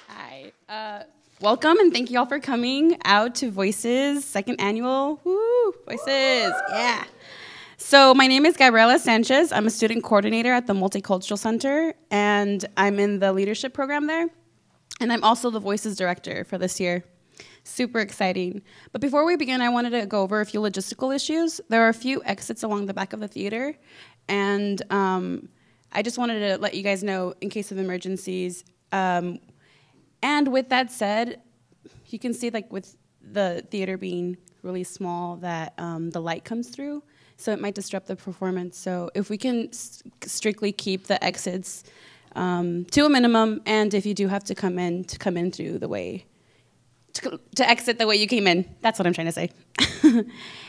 Hi. Welcome, and thank you all for coming out to Voices, second annual. Woo! Voices, yeah. So my name is Gabriela Sanchez. I'm a student coordinator at the Multicultural Center, and I'm in the leadership program there. And I'm also the Voices director for this year. Super exciting. But before we begin, I wanted to go over a few logistical issues. There are a few exits along the back of the theater, and I just wanted to let you guys know in case of emergencies. And with that said, you can see, like, with the theater being really small, that the light comes through, so it might disrupt the performance. So if we can strictly keep the exits to a minimum, and if you do have to come in through the way, to exit the way you came in. That's what I'm trying to say.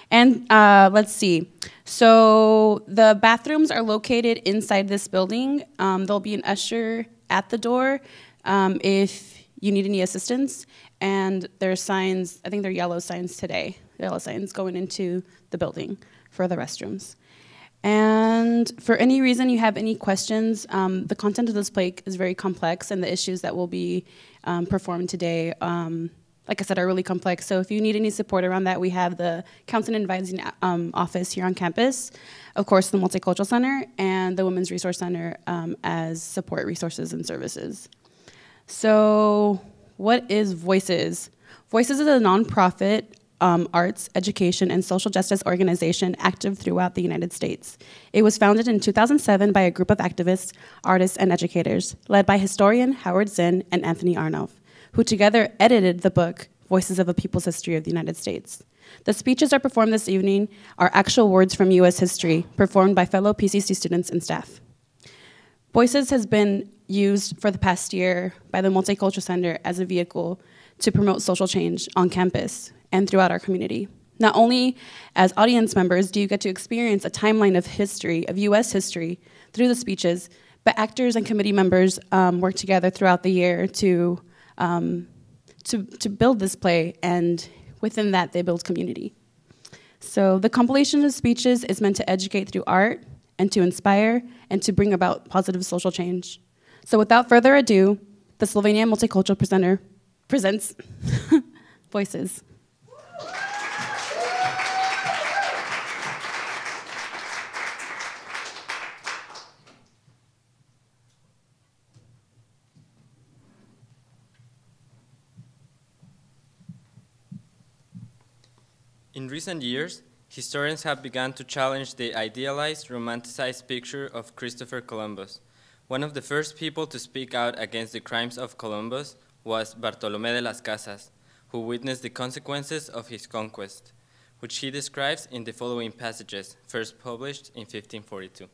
And let's see. So the bathrooms are located inside this building. There'll be an usher at the door if you need any assistance. And there are signs, I think they're yellow signs today, yellow signs going into the building for the restrooms. And for any reason you have any questions, the content of this play is very complex, and the issues that will be performed today, like I said, are really complex. So if you need any support around that, we have the Counseling and Advising Office here on campus, of course the Multicultural Center, and the Women's Resource Center as support resources and services. So what is Voices? Voices is a nonprofit arts, education, and social justice organization active throughout the United States. It was founded in 2007 by a group of activists, artists, and educators, led by historian Howard Zinn and Anthony Arnold, who together edited the book, Voices of a People's History of the United States. The speeches that are performed this evening are actual words from U.S. history, performed by fellow PCC students and staff. Voices has been used for the past year by the Multicultural Center as a vehicle to promote social change on campus and throughout our community. Not only as audience members do you get to experience a timeline of history, of U.S. history, through the speeches, but actors and committee members work together throughout the year to build this play, and within that, they build community. So the compilation of speeches is meant to educate through art and to inspire and to bring about positive social change. So without further ado, the Slovenian Multicultural Center presents Voices. In recent years, historians have begun to challenge the idealized, romanticized picture of Christopher Columbus. One of the first people to speak out against the crimes of Columbus was Bartolomé de las Casas, who witnessed the consequences of his conquest, which he describes in the following passages, first published in 1542.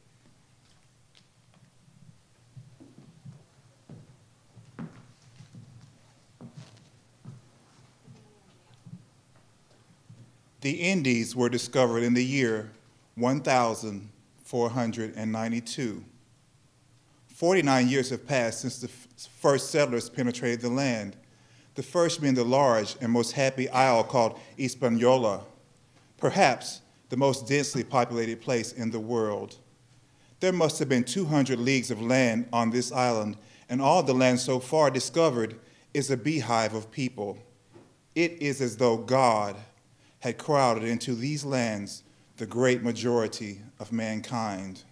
The Indies were discovered in the year 1492. 49 years have passed since the first settlers penetrated the land, the first being the large and most happy isle called Hispaniola, perhaps the most densely populated place in the world. There must have been 200 leagues of land on this island, and all the land so far discovered is a beehive of people. It is as though God had crowded into these lands the great majority of mankind.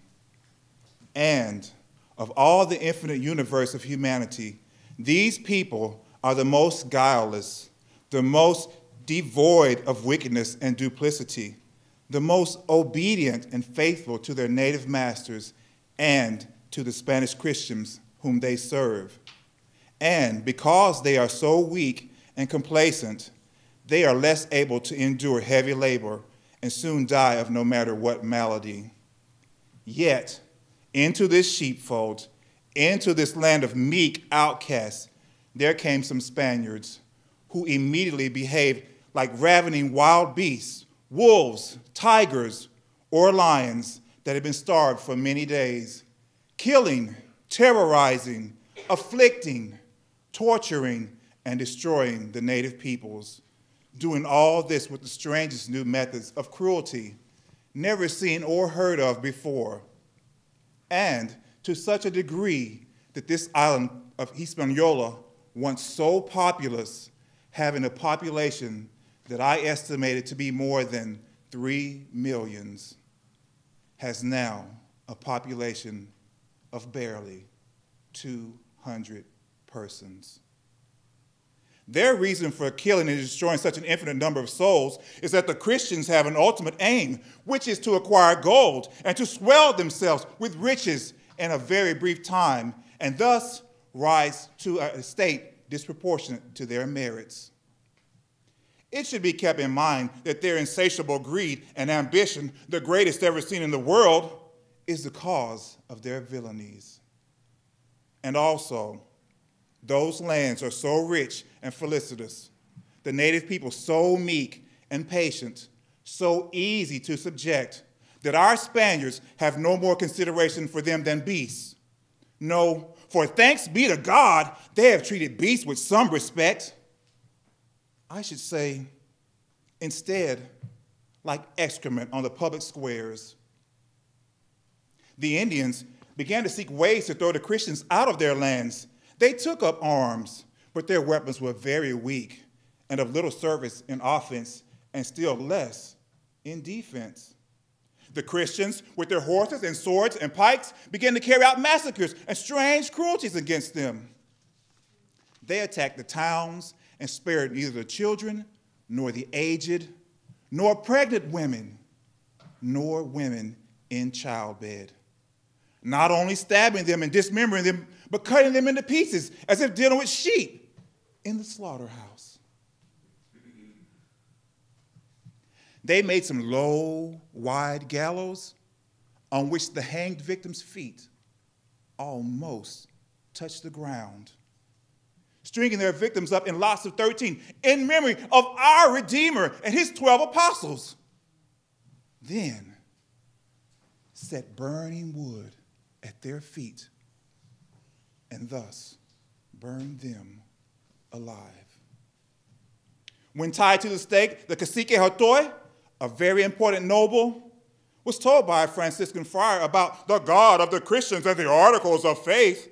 And of all the infinite universe of humanity, these people are the most guileless, the most devoid of wickedness and duplicity, the most obedient and faithful to their native masters and to the Spanish Christians whom they serve. And because they are so weak and complacent, they are less able to endure heavy labor and soon die of no matter what malady. Yet, into this sheepfold, into this land of meek outcasts, there came some Spaniards who immediately behaved like ravening wild beasts, wolves, tigers, or lions that had been starved for many days, killing, terrorizing, afflicting, torturing, and destroying the native peoples, doing all this with the strangest new methods of cruelty, never seen or heard of before, and to such a degree that this island of Hispaniola, once so populous, having a population that I estimated to be more than 3 million, has now a population of barely 200 persons. Their reason for killing and destroying such an infinite number of souls is that the Christians have an ultimate aim, which is to acquire gold and to swell themselves with riches in a very brief time, and thus rise to an estate disproportionate to their merits. It should be kept in mind that their insatiable greed and ambition, the greatest ever seen in the world, is the cause of their villainies. And also, those lands are so rich and felicitous, the native people so meek and patient, so easy to subject, that our Spaniards have no more consideration for them than beasts. No, for thanks be to God, they have treated beasts with some respect. I should say, instead, like excrement on the public squares. The Indians began to seek ways to throw the Christians out of their lands. They took up arms, but their weapons were very weak and of little service in offense and still less in defense. The Christians, with their horses and swords and pikes, began to carry out massacres and strange cruelties against them. They attacked the towns and spared neither the children, nor the aged, nor pregnant women, nor women in childbed. Not only stabbing them and dismembering them, but cutting them into pieces as if dealing with sheep in the slaughterhouse. They made some low, wide gallows on which the hanged victim's feet almost touched the ground, stringing their victims up in lots of 13 in memory of our Redeemer and his 12 apostles. Then set burning wood at their feet and thus burned them alive. When tied to the stake, the cacique Hatoy, a very important noble, was told by a Franciscan friar about the God of the Christians and the articles of faith,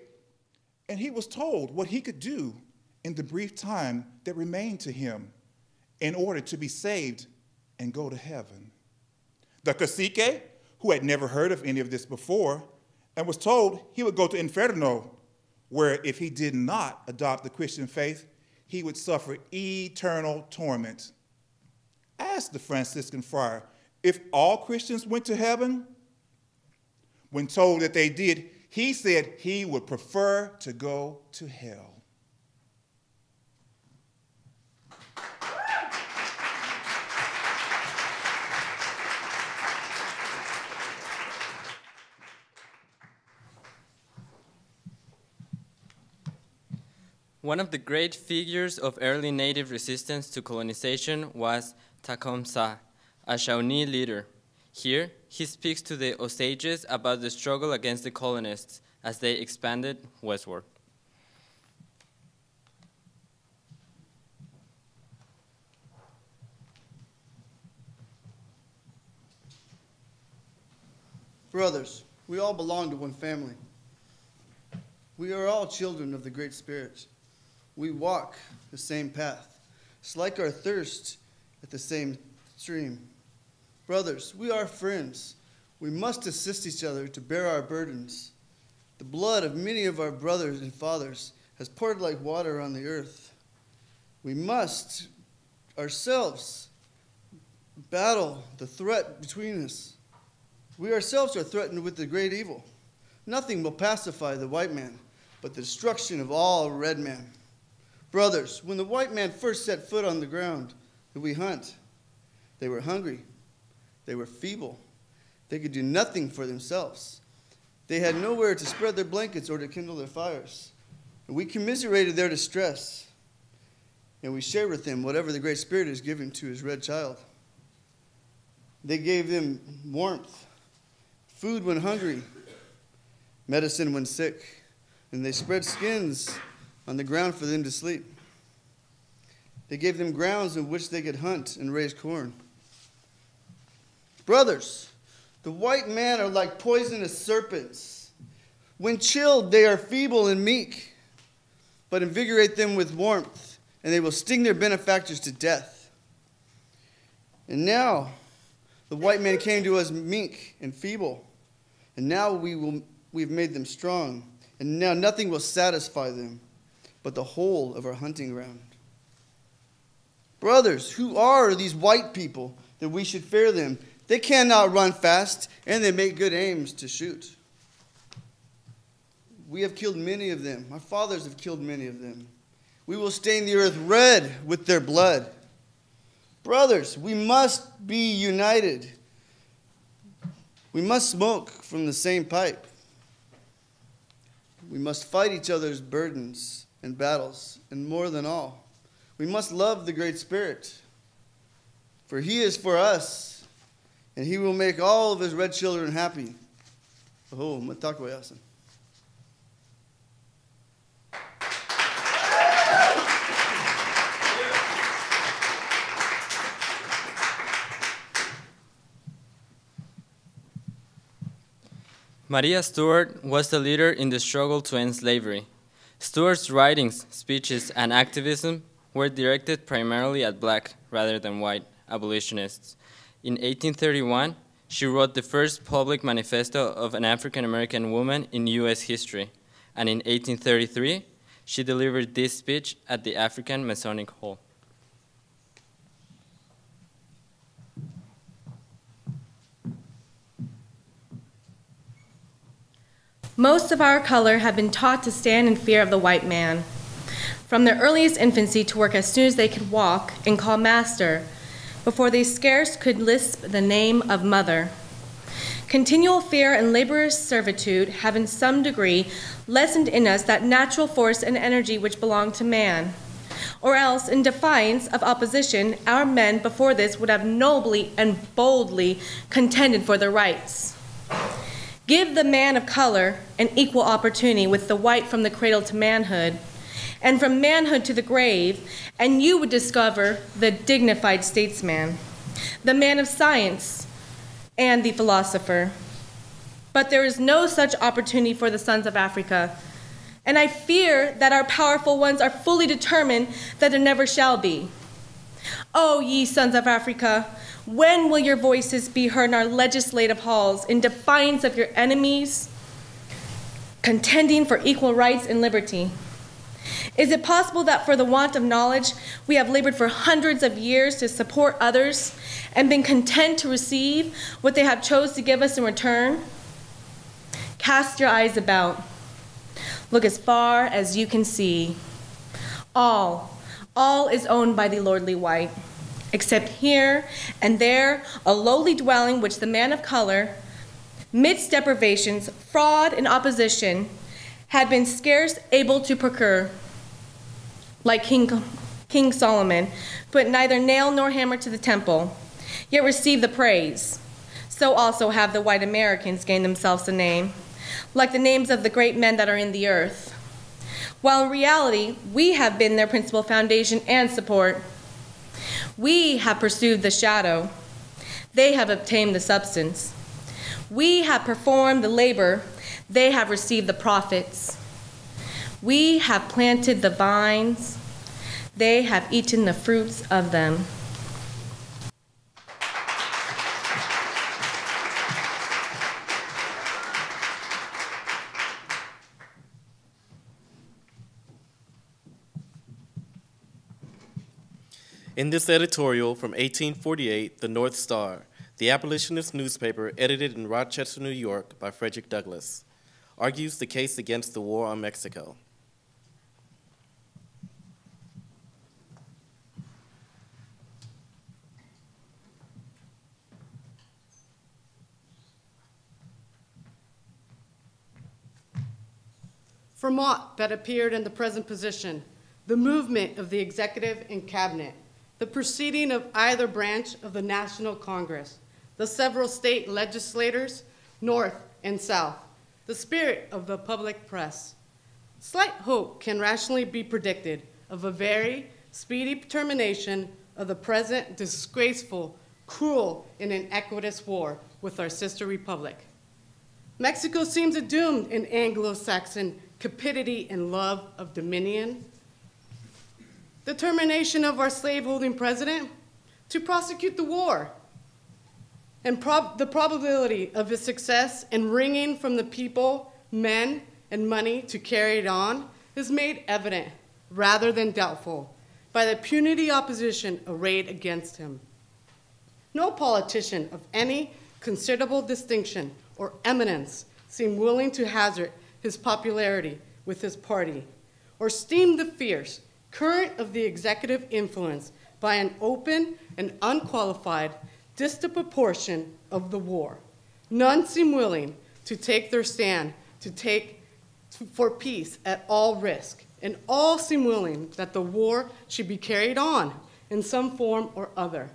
and he was told what he could do in the brief time that remained to him in order to be saved and go to heaven. The cacique, who had never heard of any of this before, and was told he would go to Inferno, where if he did not adopt the Christian faith, he would suffer eternal torment. Asked the Franciscan friar if all Christians went to heaven. When told that they did, he said he would prefer to go to hell. One of the great figures of early native resistance to colonization was Tecumseh, a Shawnee leader. Here, he speaks to the Osages about the struggle against the colonists as they expanded westward. Brothers, we all belong to one family. We are all children of the Great Spirit. We walk the same path, slake our thirst at the same stream. Brothers, we are friends. We must assist each other to bear our burdens. The blood of many of our brothers and fathers has poured like water on the earth. We must ourselves battle the threat between us. We ourselves are threatened with the great evil. Nothing will pacify the white man but the destruction of all red men. Brothers, when the white man first set foot on the ground that we hunt, they were hungry. They were feeble. They could do nothing for themselves. They had nowhere to spread their blankets or to kindle their fires. And we commiserated their distress, and we shared with them whatever the Great Spirit has given to his red child. They gave them warmth, food when hungry, medicine when sick, and they spread skins on the ground for them to sleep. They gave them grounds in which they could hunt and raise corn. Brothers, the white men are like poisonous serpents. When chilled, they are feeble and meek, but invigorate them with warmth, and they will sting their benefactors to death. And now the white man came to us meek and feeble, and now we've made them strong, and now nothing will satisfy them but the whole of our hunting ground. Brothers, who are these white people that we should fear them? They cannot run fast, and they make good aims to shoot. We have killed many of them. Our fathers have killed many of them. We will stain the earth red with their blood. Brothers, we must be united. We must smoke from the same pipe. We must fight each other's burdens and battles, and more than all, we must love the Great Spirit, for He is for us, and He will make all of His red children happy. Oh, matakwayasan. Maria Stewart was the leader in the struggle to end slavery. Stewart's writings, speeches, and activism were directed primarily at black rather than white abolitionists. In 1831, she wrote the first public manifesto of an African-American woman in U.S. history, and in 1833, she delivered this speech at the African Masonic Hall. Most of our color have been taught to stand in fear of the white man, from their earliest infancy to work as soon as they could walk and call master, before they scarce could lisp the name of mother. Continual fear and laborious servitude have in some degree lessened in us that natural force and energy which belong to man. Or else, in defiance of opposition, our men before this would have nobly and boldly contended for their rights. Give the man of color an equal opportunity with the white from the cradle to manhood, and from manhood to the grave, and you would discover the dignified statesman, the man of science, and the philosopher. But there is no such opportunity for the sons of Africa, and I fear that our powerful ones are fully determined that there never shall be. O ye sons of Africa, when will your voices be heard in our legislative halls in defiance of your enemies, contending for equal rights and liberty? Is it possible that for the want of knowledge, we have labored for hundreds of years to support others and been content to receive what they have chose to give us in return? Cast your eyes about. Look as far as you can see. All is owned by the lordly white, except here and there a lowly dwelling which the man of color, midst deprivations, fraud, and opposition, had been scarce able to procure. Like King Solomon, put neither nail nor hammer to the temple, yet received the praise. So also have the white Americans gained themselves a name, like the names of the great men that are in the earth. While in reality, we have been their principal foundation and support. We have pursued the shadow. They have obtained the substance. We have performed the labor. They have received the profits. We have planted the vines. They have eaten the fruits of them. In this editorial from 1848, The North Star, the abolitionist newspaper edited in Rochester, New York by Frederick Douglass, argues the case against the war on Mexico. From aught that appeared in the present position, the movement of the executive and cabinet, the proceeding of either branch of the National Congress, the several state legislators, North and South, the spirit of the public press. Slight hope can rationally be predicted of a very speedy termination of the present disgraceful, cruel, and iniquitous war with our sister republic. Mexico seems doomed in Anglo-Saxon cupidity and love of dominion. Determination of our slaveholding president to prosecute the war, and the probability of his success in wringing from the people men and money to carry it on is made evident rather than doubtful by the puny opposition arrayed against him. No politician of any considerable distinction or eminence seemed willing to hazard his popularity with his party or stem the fierce current of the executive influence by an open and unqualified disproportion of the war. None seem willing to take their stand for peace at all risk, and all seem willing that the war should be carried on in some form or other.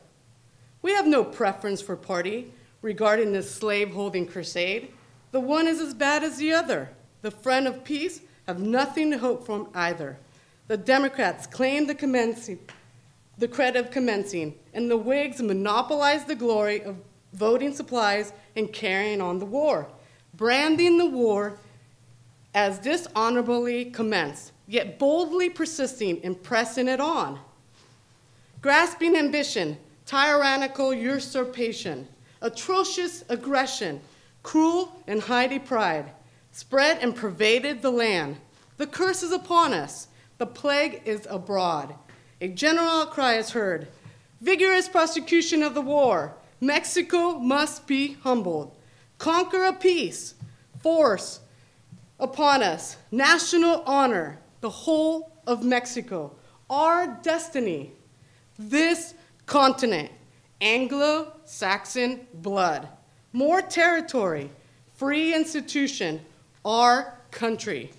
We have no preference for party regarding this slave-holding crusade. The one is as bad as the other. The friend of peace have nothing to hope from either. The Democrats claim the credit of commencing, and the Whigs monopolize the glory of voting supplies and carrying on the war, branding the war as dishonorably commenced, yet boldly persisting in pressing it on. Grasping ambition, tyrannical usurpation, atrocious aggression, cruel and haughty pride, spread and pervaded the land. The curse is upon us. The plague is abroad. A general outcry is heard. Vigorous prosecution of the war. Mexico must be humbled. Conquer a peace. Force upon us. National honor. The whole of Mexico. Our destiny. This continent. Anglo-Saxon blood. More territory. Free institution. Our country.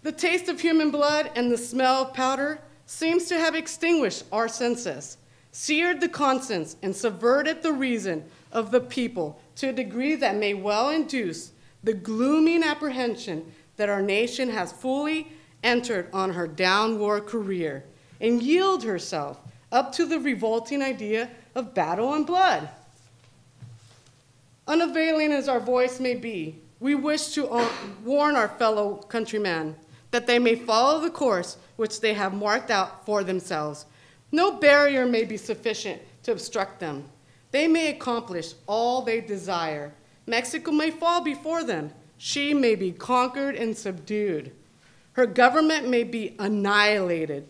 The taste of human blood and the smell of powder seems to have extinguished our senses, seared the conscience, and subverted the reason of the people to a degree that may well induce the glooming apprehension that our nation has fully entered on her downward career and yield herself up to the revolting idea of battle and blood. Unavailing as our voice may be, we wish to warn our fellow countrymen that they may follow the course which they have marked out for themselves. No barrier may be sufficient to obstruct them. They may accomplish all they desire. Mexico may fall before them. She may be conquered and subdued. Her government may be annihilated.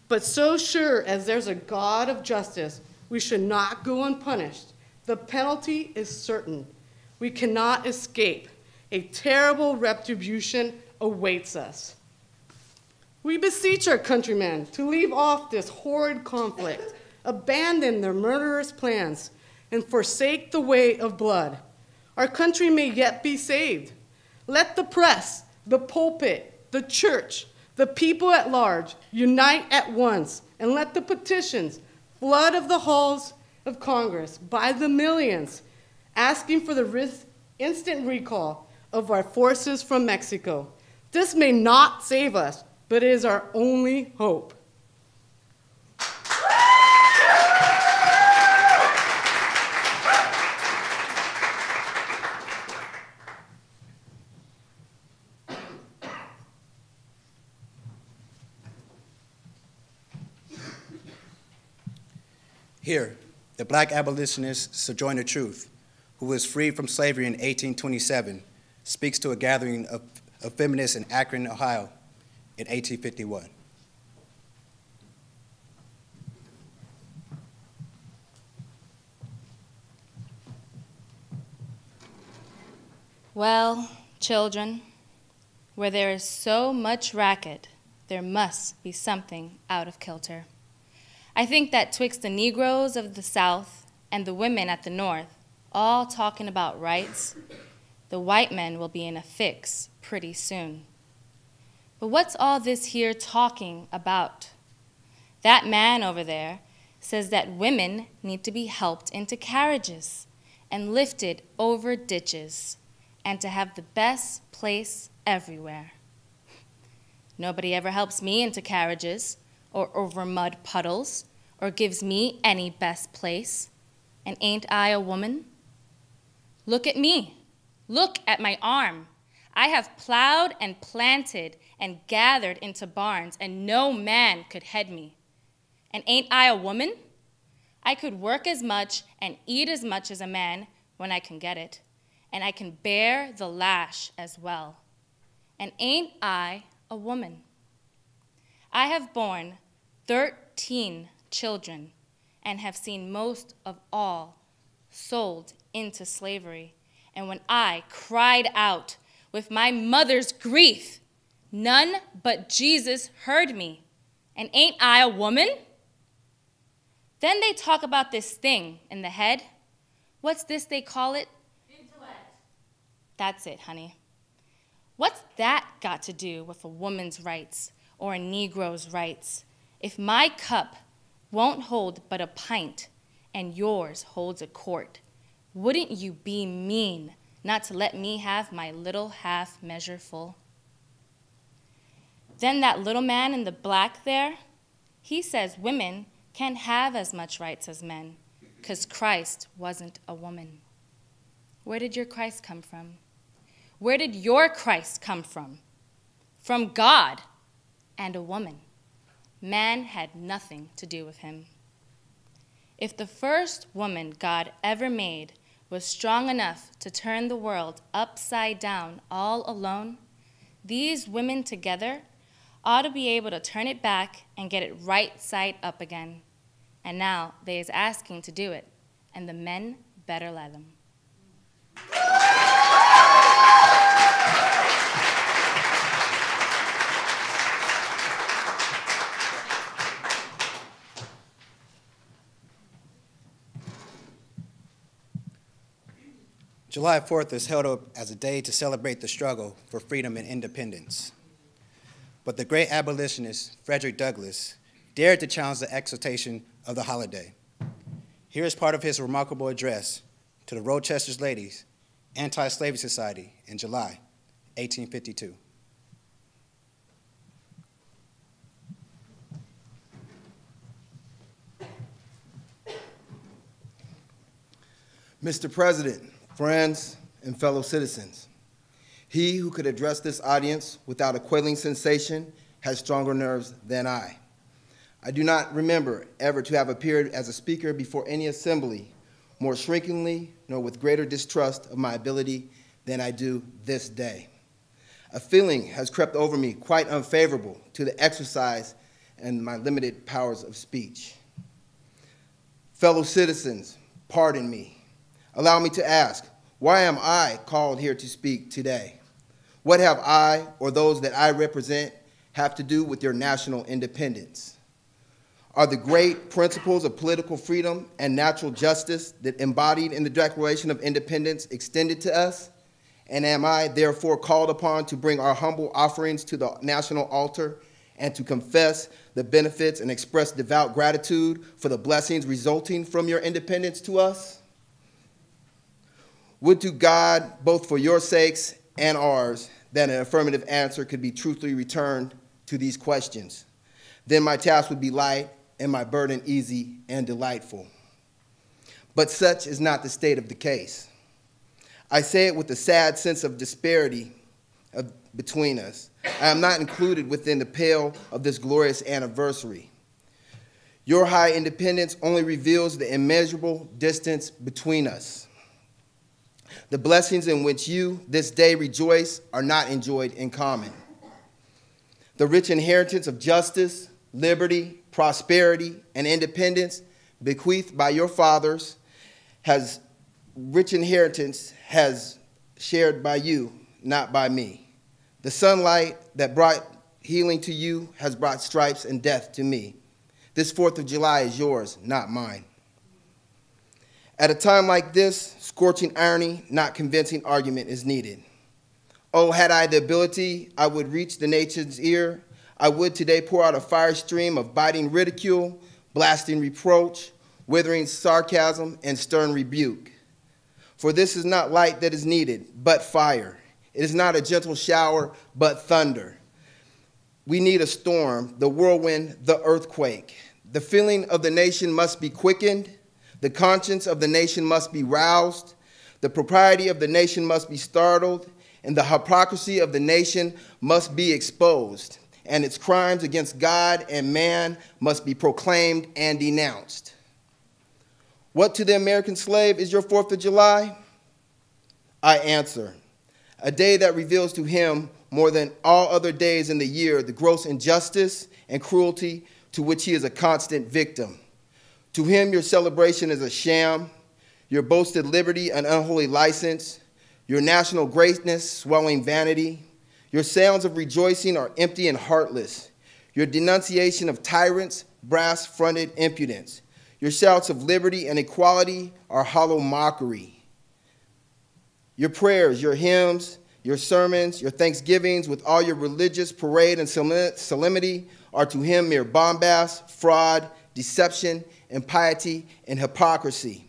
But so sure as there's a God of justice, we should not go unpunished. The penalty is certain. We cannot escape. A terrible retribution awaits us. We beseech our countrymen to leave off this horrid conflict, abandon their murderous plans, and forsake the way of blood. Our country may yet be saved. Let the press, the pulpit, the church, the people at large unite at once, and let the petitions flood of the halls of Congress by the millions, asking for the instant recall of our forces from Mexico. This may not save us, but it is our only hope. Here, the black abolitionist Sojourner Truth, who was freed from slavery in 1827, speaks to a gathering of feminists in Akron, Ohio, in 1851. Well, children, where there is so much racket, there must be something out of kilter. I think that twixt the Negroes of the South and the women at the North, all talking about rights, the white men will be in a fix pretty soon. But what's all this here talking about? That man over there says that women need to be helped into carriages and lifted over ditches and to have the best place everywhere. Nobody ever helps me into carriages or over mud puddles or gives me any best place. And ain't I a woman? Look at me. Look at my arm. I have plowed and planted and gathered into barns, and no man could head me. And ain't I a woman? I could work as much and eat as much as a man when I can get it, and I can bear the lash as well. And ain't I a woman? I have borne 13 children and have seen most of all sold into slavery. And when I cried out with my mother's grief, none but Jesus heard me. And ain't I a woman? Then they talk about this thing in the head. What's this they call it? Intellect. That's it, honey. What's that got to do with a woman's rights or a Negro's rights? If my cup won't hold but a pint and yours holds a quart, wouldn't you be mean not to let me have my little half measure full? Then that little man in the black there, he says women can't have as much rights as men because Christ wasn't a woman. Where did your Christ come from? Where did your Christ come from? From God and a woman. Man had nothing to do with him. If the first woman God ever made was strong enough to turn the world upside down all alone, these women together ought to be able to turn it back and get it right side up again. And now they is asking to do it, and the men better let them. July 4th is held up as a day to celebrate the struggle for freedom and independence. But the great abolitionist, Frederick Douglass, dared to challenge the exaltation of the holiday. Here is part of his remarkable address to the Rochester's Ladies Anti-Slavery Society in July 1852. Mr. President, friends, and fellow citizens, he who could address this audience without a quailing sensation has stronger nerves than I. I do not remember ever to have appeared as a speaker before any assembly more shrinkingly nor with greater distrust of my ability than I do this day. A feeling has crept over me quite unfavorable to the exercise and my limited powers of speech. Fellow citizens, pardon me. Allow me to ask, why am I called here to speak today? What have I or those that I represent have to do with your national independence? Are the great principles of political freedom and natural justice that embodied in the Declaration of Independence extended to us? And am I therefore called upon to bring our humble offerings to the national altar and to confess the benefits and express devout gratitude for the blessings resulting from your independence to us? Would to God, both for your sakes and ours, that an affirmative answer could be truthfully returned to these questions. Then my task would be light and my burden easy and delightful. But such is not the state of the case. I say it with a sad sense of disparity between us. I am not included within the pale of this glorious anniversary. Your high independence only reveals the immeasurable distance between us. The blessings in which you this day rejoice are not enjoyed in common. The rich inheritance of justice, liberty, prosperity, and independence bequeathed by your fathers has shared by you, not by me. The sunlight that brought healing to you has brought stripes and death to me. This 4th of July is yours, not mine. At a time like this, scorching irony, not convincing argument is needed. Oh, had I the ability, I would reach the nation's ear. I would today pour out a fire stream of biting ridicule, blasting reproach, withering sarcasm, and stern rebuke. For this is not light that is needed, but fire. It is not a gentle shower, but thunder. We need a storm, the whirlwind, the earthquake. The feeling of the nation must be quickened. The conscience of the nation must be roused. The propriety of the nation must be startled, and the hypocrisy of the nation must be exposed, and its crimes against God and man must be proclaimed and denounced. What to the American slave is your 4th of July? I answer, a day that reveals to him more than all other days in the year the gross injustice and cruelty to which he is a constant victim. To him, your celebration is a sham, your boasted liberty an unholy license, your national greatness swelling vanity. Your sounds of rejoicing are empty and heartless. Your denunciation of tyrants, brass-fronted impudence. Your shouts of liberty and equality are hollow mockery. Your prayers, your hymns, your sermons, your thanksgivings with all your religious parade and solemnity are to him mere bombast, fraud, deception, impiety, and hypocrisy.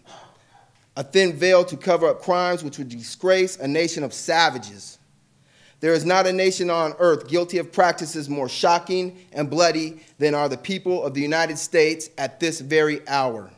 A thin veil to cover up crimes which would disgrace a nation of savages. There is not a nation on earth guilty of practices more shocking and bloody than are the people of the United States at this very hour.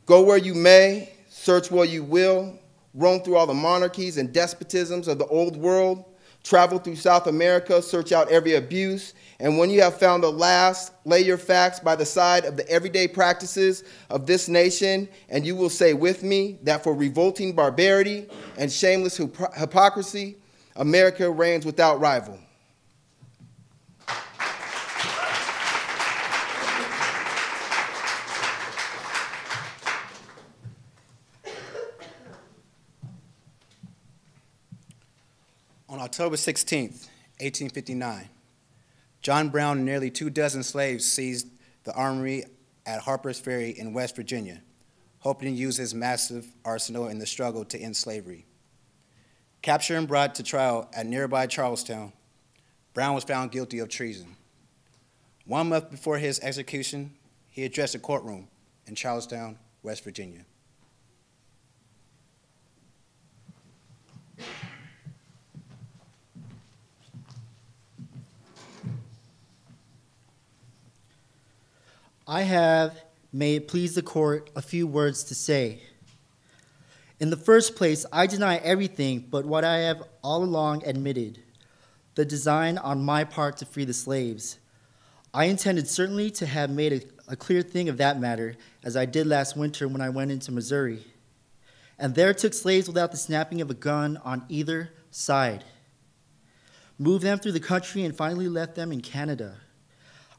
Go where you may, search where you will, roam through all the monarchies and despotisms of the old world, travel through South America, search out every abuse, and when you have found the last, lay your facts by the side of the everyday practices of this nation, and you will say with me that for revolting barbarity and shameless hypocrisy, America reigns without rival. On October 16th, 1859, John Brown and nearly 24 slaves seized the armory at Harper's Ferry in West Virginia, hoping to use his massive arsenal in the struggle to end slavery. Captured and brought to trial at nearby Charlestown, Brown was found guilty of treason. 1 month before his execution, he addressed a courtroom in Charlestown, West Virginia. I have, may it please the court, a few words to say. In the first place, I deny everything but what I have all along admitted, the design on my part to free the slaves. I intended certainly to have made a clear thing of that matter, as I did last winter when I went into Missouri, and there took slaves without the snapping of a gun on either side, moved them through the country, and finally left them in Canada.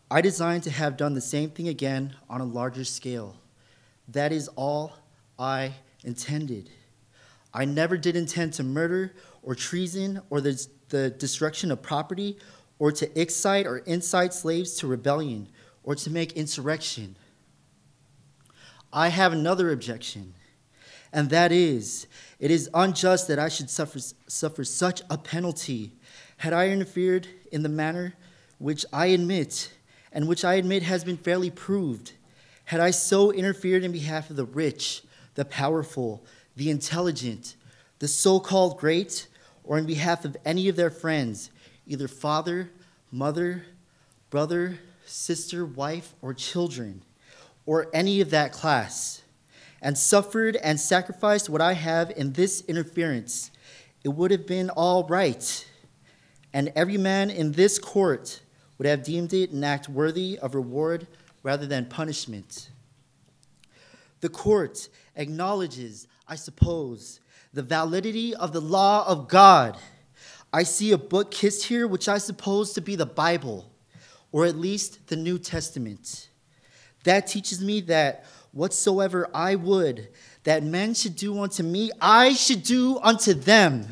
I designed to have done the same thing again on a larger scale. That is all I intended. I never did intend to murder or treason or the destruction of property or to excite or incite slaves to rebellion or to make insurrection. I have another objection, and that is, it is unjust that I should suffer such a penalty had I interfered in the manner which I admit and which I admit has been fairly proved, had I so interfered in behalf of the rich, the powerful, the intelligent, the so-called great, or in behalf of any of their friends, either father, mother, brother, sister, wife, or children, or any of that class, and suffered and sacrificed what I have in this interference, it would have been all right, and every man in this court would have deemed it an act worthy of reward rather than punishment. The court acknowledges, I suppose, the validity of the law of God. I see a book kissed here which I suppose to be the Bible, or at least the New Testament. That teaches me that whatsoever I would that men should do unto me, I should do unto them.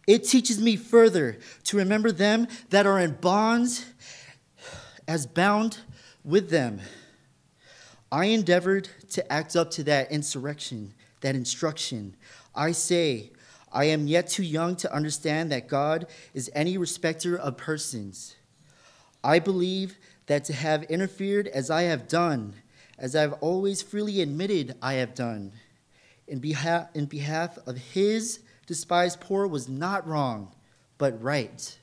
It teaches me further to remember them that are in bonds as bound with them. I endeavored to act up to that instruction. I say, I am yet too young to understand that God is any respecter of persons. I believe that to have interfered as I have done, as I have always freely admitted I have done, in behalf of his despised poor was not wrong, but right.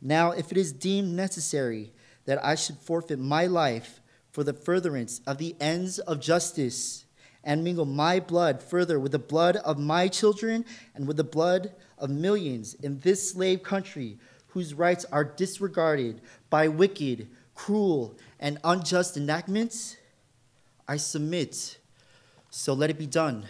Now, if it is deemed necessary that I should forfeit my life for the furtherance of the ends of justice and mingle my blood further with the blood of my children and with the blood of millions in this slave country whose rights are disregarded by wicked, cruel, and unjust enactments, I submit. So let it be done.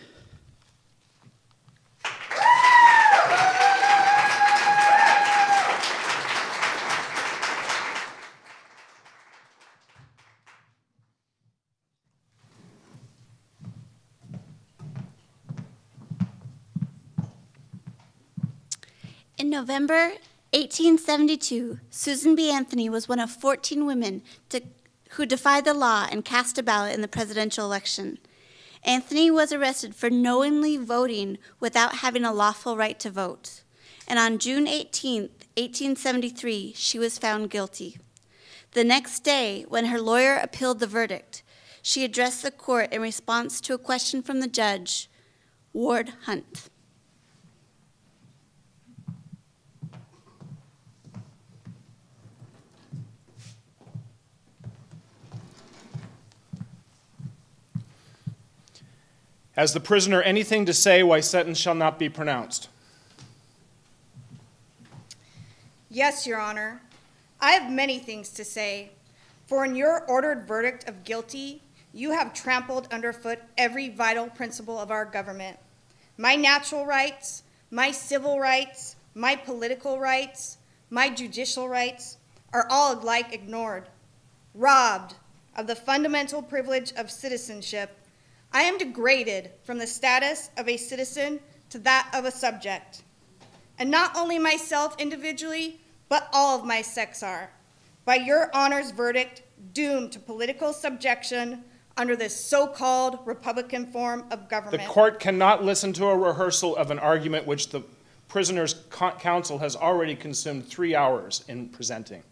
In November 1872, Susan B. Anthony was one of 14 women who defied the law and cast a ballot in the presidential election. Anthony was arrested for knowingly voting without having a lawful right to vote. And on June 18, 1873, she was found guilty. The next day, when her lawyer appealed the verdict, she addressed the court in response to a question from the judge, Ward Hunt. Has the prisoner anything to say why sentence shall not be pronounced? Yes, Your Honor. I have many things to say, for in your ordered verdict of guilty, you have trampled underfoot every vital principle of our government. My natural rights, my civil rights, my political rights, my judicial rights are all alike ignored. Robbed of the fundamental privilege of citizenship, I am degraded from the status of a citizen to that of a subject. And not only myself individually, but all of my sex are, by your Honor's verdict, doomed to political subjection under this so-called Republican form of government. The court cannot listen to a rehearsal of an argument which the prisoner's counsel has already consumed 3 hours in presenting.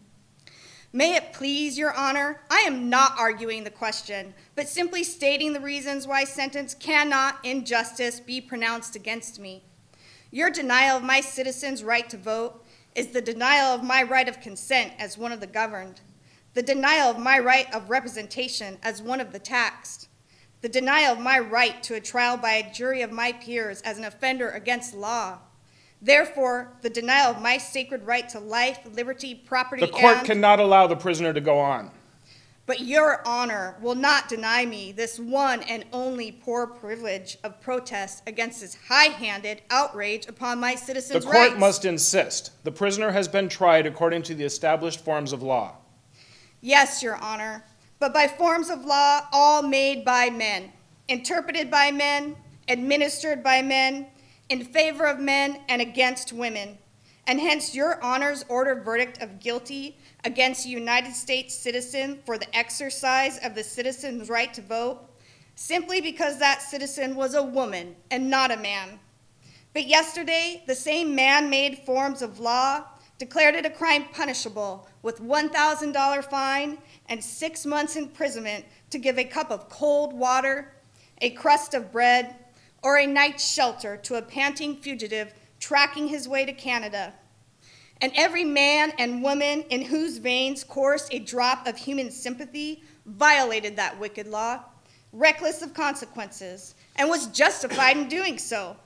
May it please your Honor, I am not arguing the question, but simply stating the reasons why sentence cannot, in justice, be pronounced against me. Your denial of my citizens' right to vote is the denial of my right of consent as one of the governed, the denial of my right of representation as one of the taxed, the denial of my right to a trial by a jury of my peers as an offender against law. Therefore, the denial of my sacred right to life, liberty, property, The court cannot allow the prisoner to go on. But your Honor will not deny me this one and only poor privilege of protest against this high-handed outrage upon my citizens' rights. The court must insist. The prisoner has been tried according to the established forms of law. Yes, Your Honor, but by forms of law all made by men, interpreted by men, administered by men, in favor of men and against women, and hence your Honor's ordered verdict of guilty against a United States citizen for the exercise of the citizen's right to vote, simply because that citizen was a woman and not a man. But yesterday, the same man-made forms of law declared it a crime punishable with $1,000 fine and 6 months imprisonment to give a cup of cold water, a crust of bread, or a night's shelter to a panting fugitive tracking his way to Canada. And every man and woman in whose veins coursed a drop of human sympathy violated that wicked law, reckless of consequences, and was justified in doing so.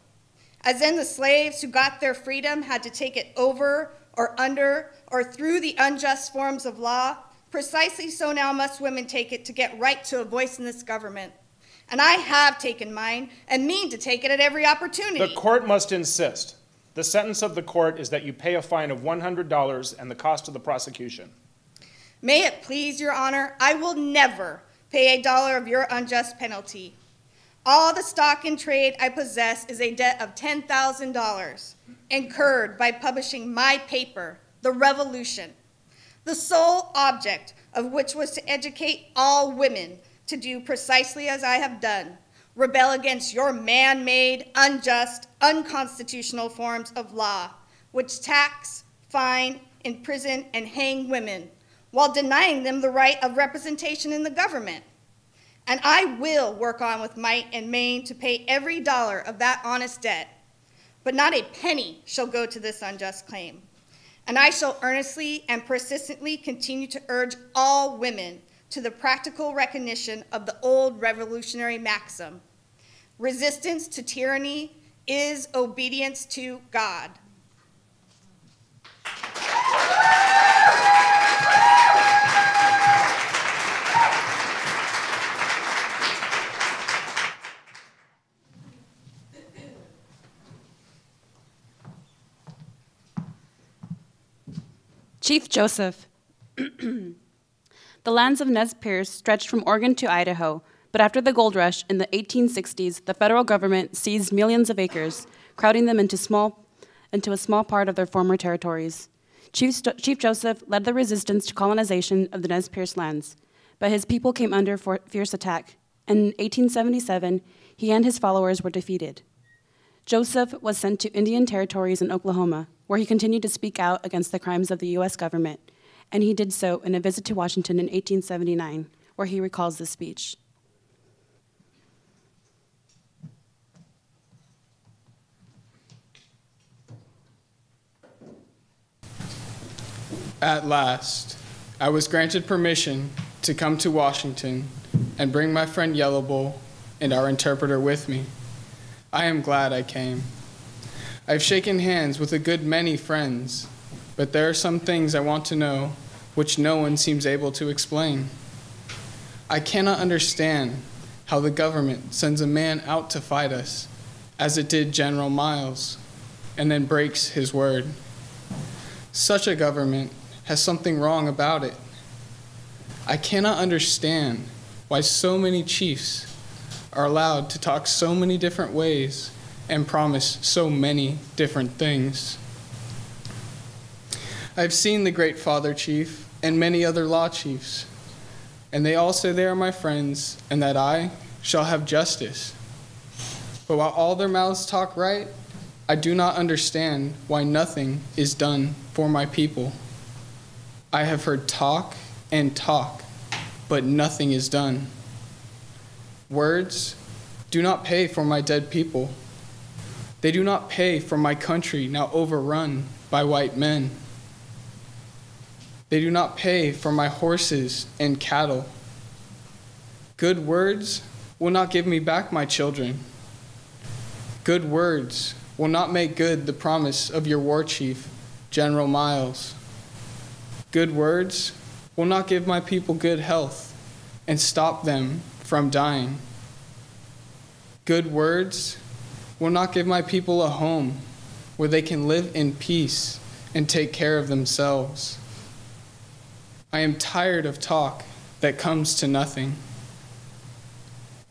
As in the slaves who got their freedom had to take it over or under or through the unjust forms of law, precisely so now must women take it to get right to a voice in this government. And I have taken mine and mean to take it at every opportunity. The court must insist. The sentence of the court is that you pay a fine of $100 and the cost of the prosecution. May it please your Honor, I will never pay $1 of your unjust penalty. All the stock in trade I possess is a debt of $10,000 incurred by publishing my paper, The Revolution, the sole object of which was to educate all women to do precisely as I have done, rebel against your man-made, unjust, unconstitutional forms of law, which tax, fine, imprison, and hang women, while denying them the right of representation in the government. And I will work on with might and main to pay every dollar of that honest debt, but not a penny shall go to this unjust claim. And I shall earnestly and persistently continue to urge all women to the practical recognition of the old revolutionary maxim, Resistance to tyranny is obedience to God. Chief Joseph. The lands of Nez Perce stretched from Oregon to Idaho, but after the gold rush in the 1860s, the federal government seized millions of acres, crowding them into a small part of their former territories. Chief Joseph led the resistance to colonization of the Nez Perce lands, but his people came under fierce attack. In 1877, he and his followers were defeated. Joseph was sent to Indian territories in Oklahoma, where he continued to speak out against the crimes of the U.S. government, and he did so in a visit to Washington in 1879, where he recalls this speech. At last, I was granted permission to come to Washington and bring my friend Yellow Bull and our interpreter with me. I am glad I came. I've shaken hands with a good many friends, but there are some things I want to know which no one seems able to explain. I cannot understand how the government sends a man out to fight us, as it did General Miles, and then breaks his word. Such a government has something wrong about it. I cannot understand why so many chiefs are allowed to talk so many different ways and promise so many different things. I've seen the great Father Chief and many other law chiefs, and they all say they are my friends and that I shall have justice. But while all their mouths talk right, I do not understand why nothing is done for my people. I have heard talk and talk, but nothing is done. Words do not pay for my dead people. They do not pay for my country now overrun by white men. They do not pay for my horses and cattle. Good words will not give me back my children. Good words will not make good the promise of your war chief, General Miles. Good words will not give my people good health and stop them from dying. Good words will not give my people a home where they can live in peace and take care of themselves. I am tired of talk that comes to nothing.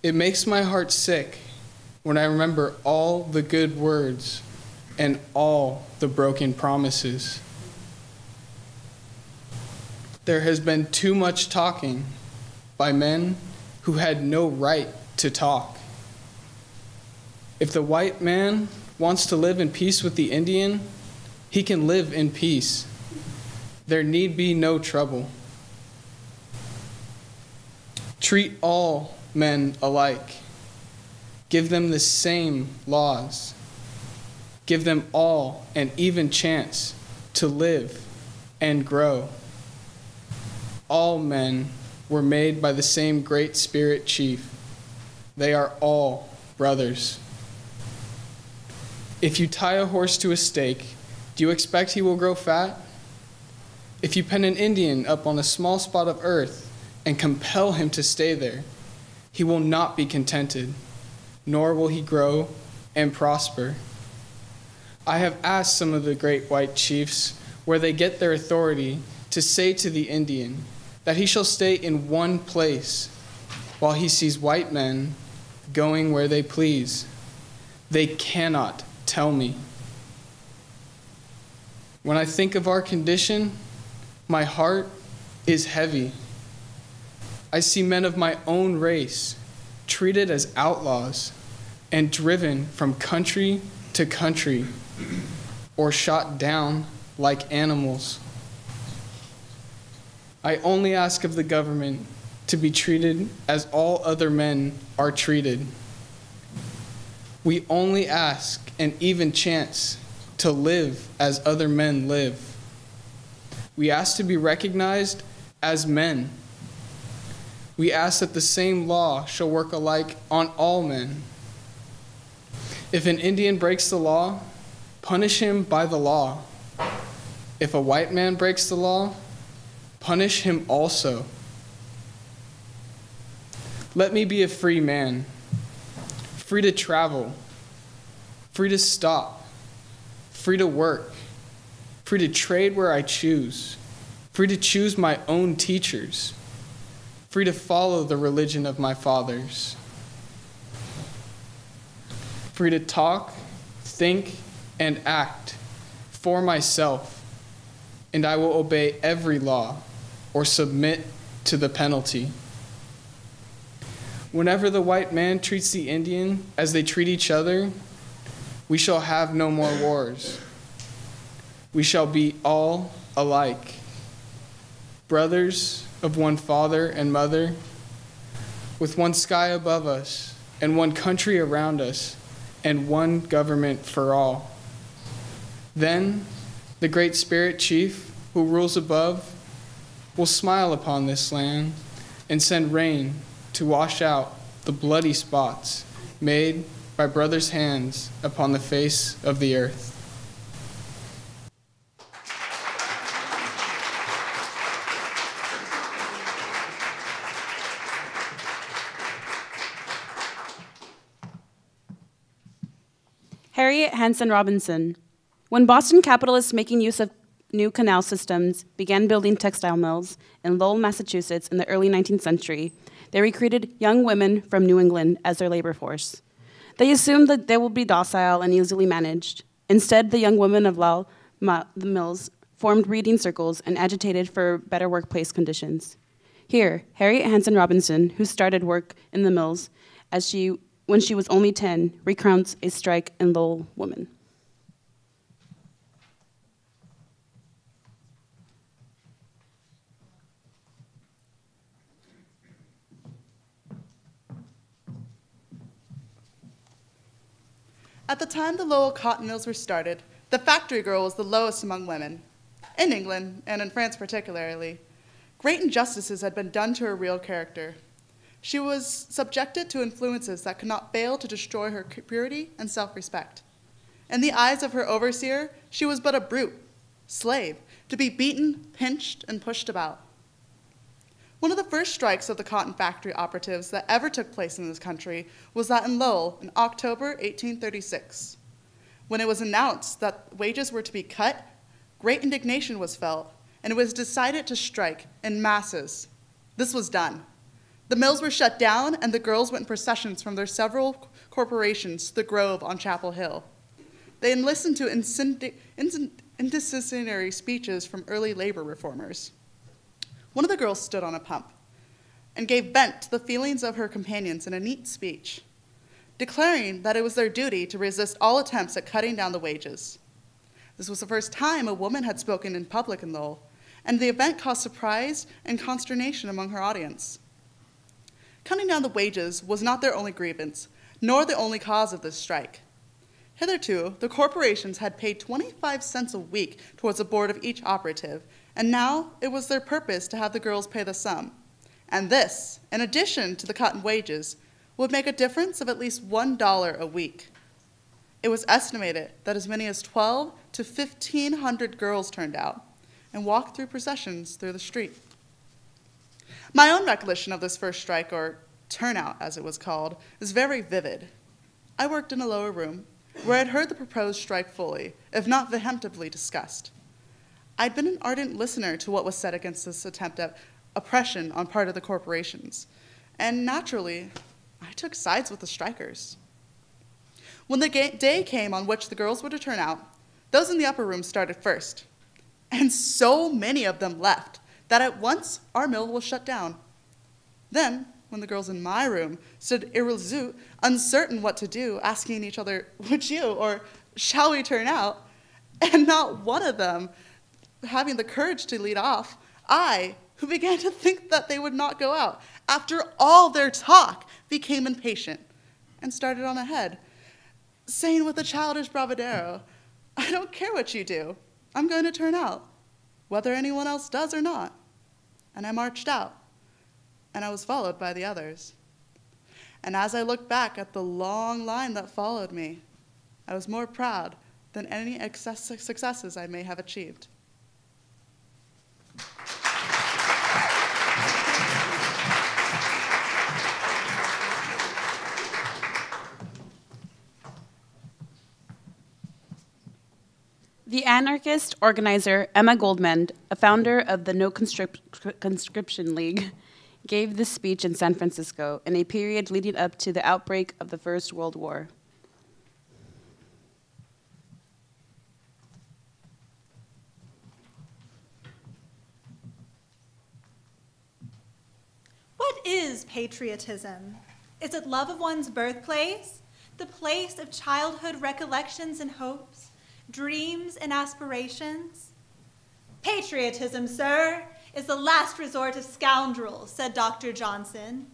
It makes my heart sick when I remember all the good words and all the broken promises. There has been too much talking by men who had no right to talk. If the white man wants to live in peace with the Indian, he can live in peace. There need be no trouble. Treat all men alike. Give them the same laws. Give them all an even chance to live and grow. All men were made by the same Great Spirit Chief. They are all brothers. If you tie a horse to a stake, do you expect he will grow fat? If you pen an Indian up on a small spot of earth and compel him to stay there, he will not be contented, nor will he grow and prosper. I have asked some of the great white chiefs where they get their authority to say to the Indian that he shall stay in one place while he sees white men going where they please. They cannot tell me. When I think of our condition, my heart is heavy. I see men of my own race treated as outlaws and driven from country to country or shot down like animals. I only ask of the government to be treated as all other men are treated. We only ask an even chance to live as other men live. We ask to be recognized as men. We ask that the same law shall work alike on all men. If an Indian breaks the law, punish him by the law. If a white man breaks the law, punish him also. Let me be a free man, free to travel, free to stop, free to work, free to trade where I choose, free to choose my own teachers, free to follow the religion of my fathers, free to talk, think, and act for myself, and I will obey every law or submit to the penalty. Whenever the white man treats the Indian as they treat each other, we shall have no more wars. We shall be all alike, brothers of one father and mother, with one sky above us and one country around us and one government for all. Then the great spirit chief who rules above will smile upon this land and send rain to wash out the bloody spots made by brothers' hands upon the face of the earth. Harriet Hansen-Robinson. When Boston capitalists making use of new canal systems began building textile mills in Lowell, Massachusetts in the early 19th century, they recruited young women from New England as their labor force. They assumed that they would be docile and easily managed. Instead, the young women of the mills formed reading circles and agitated for better workplace conditions. Here, Harriet Hansen-Robinson, who started work in the mills when she was only 10, recounts a strike in Lowell woman. At the time the Lowell cotton mills were started, the factory girl was the lowest among women. In England, and in France particularly, great injustices had been done to her real character. She was subjected to influences that could not fail to destroy her purity and self-respect. In the eyes of her overseer, she was but a brute, slave, to be beaten, pinched, and pushed about. One of the first strikes of the cotton factory operatives that ever took place in this country was that in Lowell in October 1836. When it was announced that wages were to be cut, great indignation was felt, and it was decided to strike in masses. This was done. The mills were shut down, and the girls went in processions from their several corporations to the Grove on Chapel Hill. They listened to incendiary speeches from early labor reformers. One of the girls stood on a pump and gave vent to the feelings of her companions in a neat speech, declaring that it was their duty to resist all attempts at cutting down the wages. This was the first time a woman had spoken in public in Lowell, and the event caused surprise and consternation among her audience. Cutting down the wages was not their only grievance, nor the only cause of this strike. Hitherto, the corporations had paid 25 cents a week towards the board of each operative, and now it was their purpose to have the girls pay the sum. And this, in addition to the cotton wages, would make a difference of at least $1 a week. It was estimated that as many as 1,200 to 1,500 girls turned out and walked through processions through the street. My own recollection of this first strike, or turnout as it was called, is very vivid. I worked in a lower room where I had heard the proposed strike fully, if not vehemently, discussed. I'd been an ardent listener to what was said against this attempt at oppression on part of the corporations, and naturally, I took sides with the strikers. When the day came on which the girls were to turn out, those in the upper room started first, and so many of them left that at once our mill was shut down. Then, when the girls in my room stood irresolute, uncertain what to do, asking each other, would you, or shall we turn out, and not one of them having the courage to lead off, I, who began to think that they would not go out, after all their talk, became impatient and started on ahead, saying with a childish bravado, I don't care what you do, I'm going to turn out, whether anyone else does or not. And I marched out, and I was followed by the others. And as I looked back at the long line that followed me, I was more proud than any successes I may have achieved. The anarchist organizer Emma Goldman, a founder of the No Conscription League, gave this speech in San Francisco in a period leading up to the outbreak of the First World War. What is patriotism? Is it love of one's birthplace, the place of childhood recollections and hopes, dreams and aspirations? Patriotism, sir, is the last resort of scoundrels, said Dr. Johnson.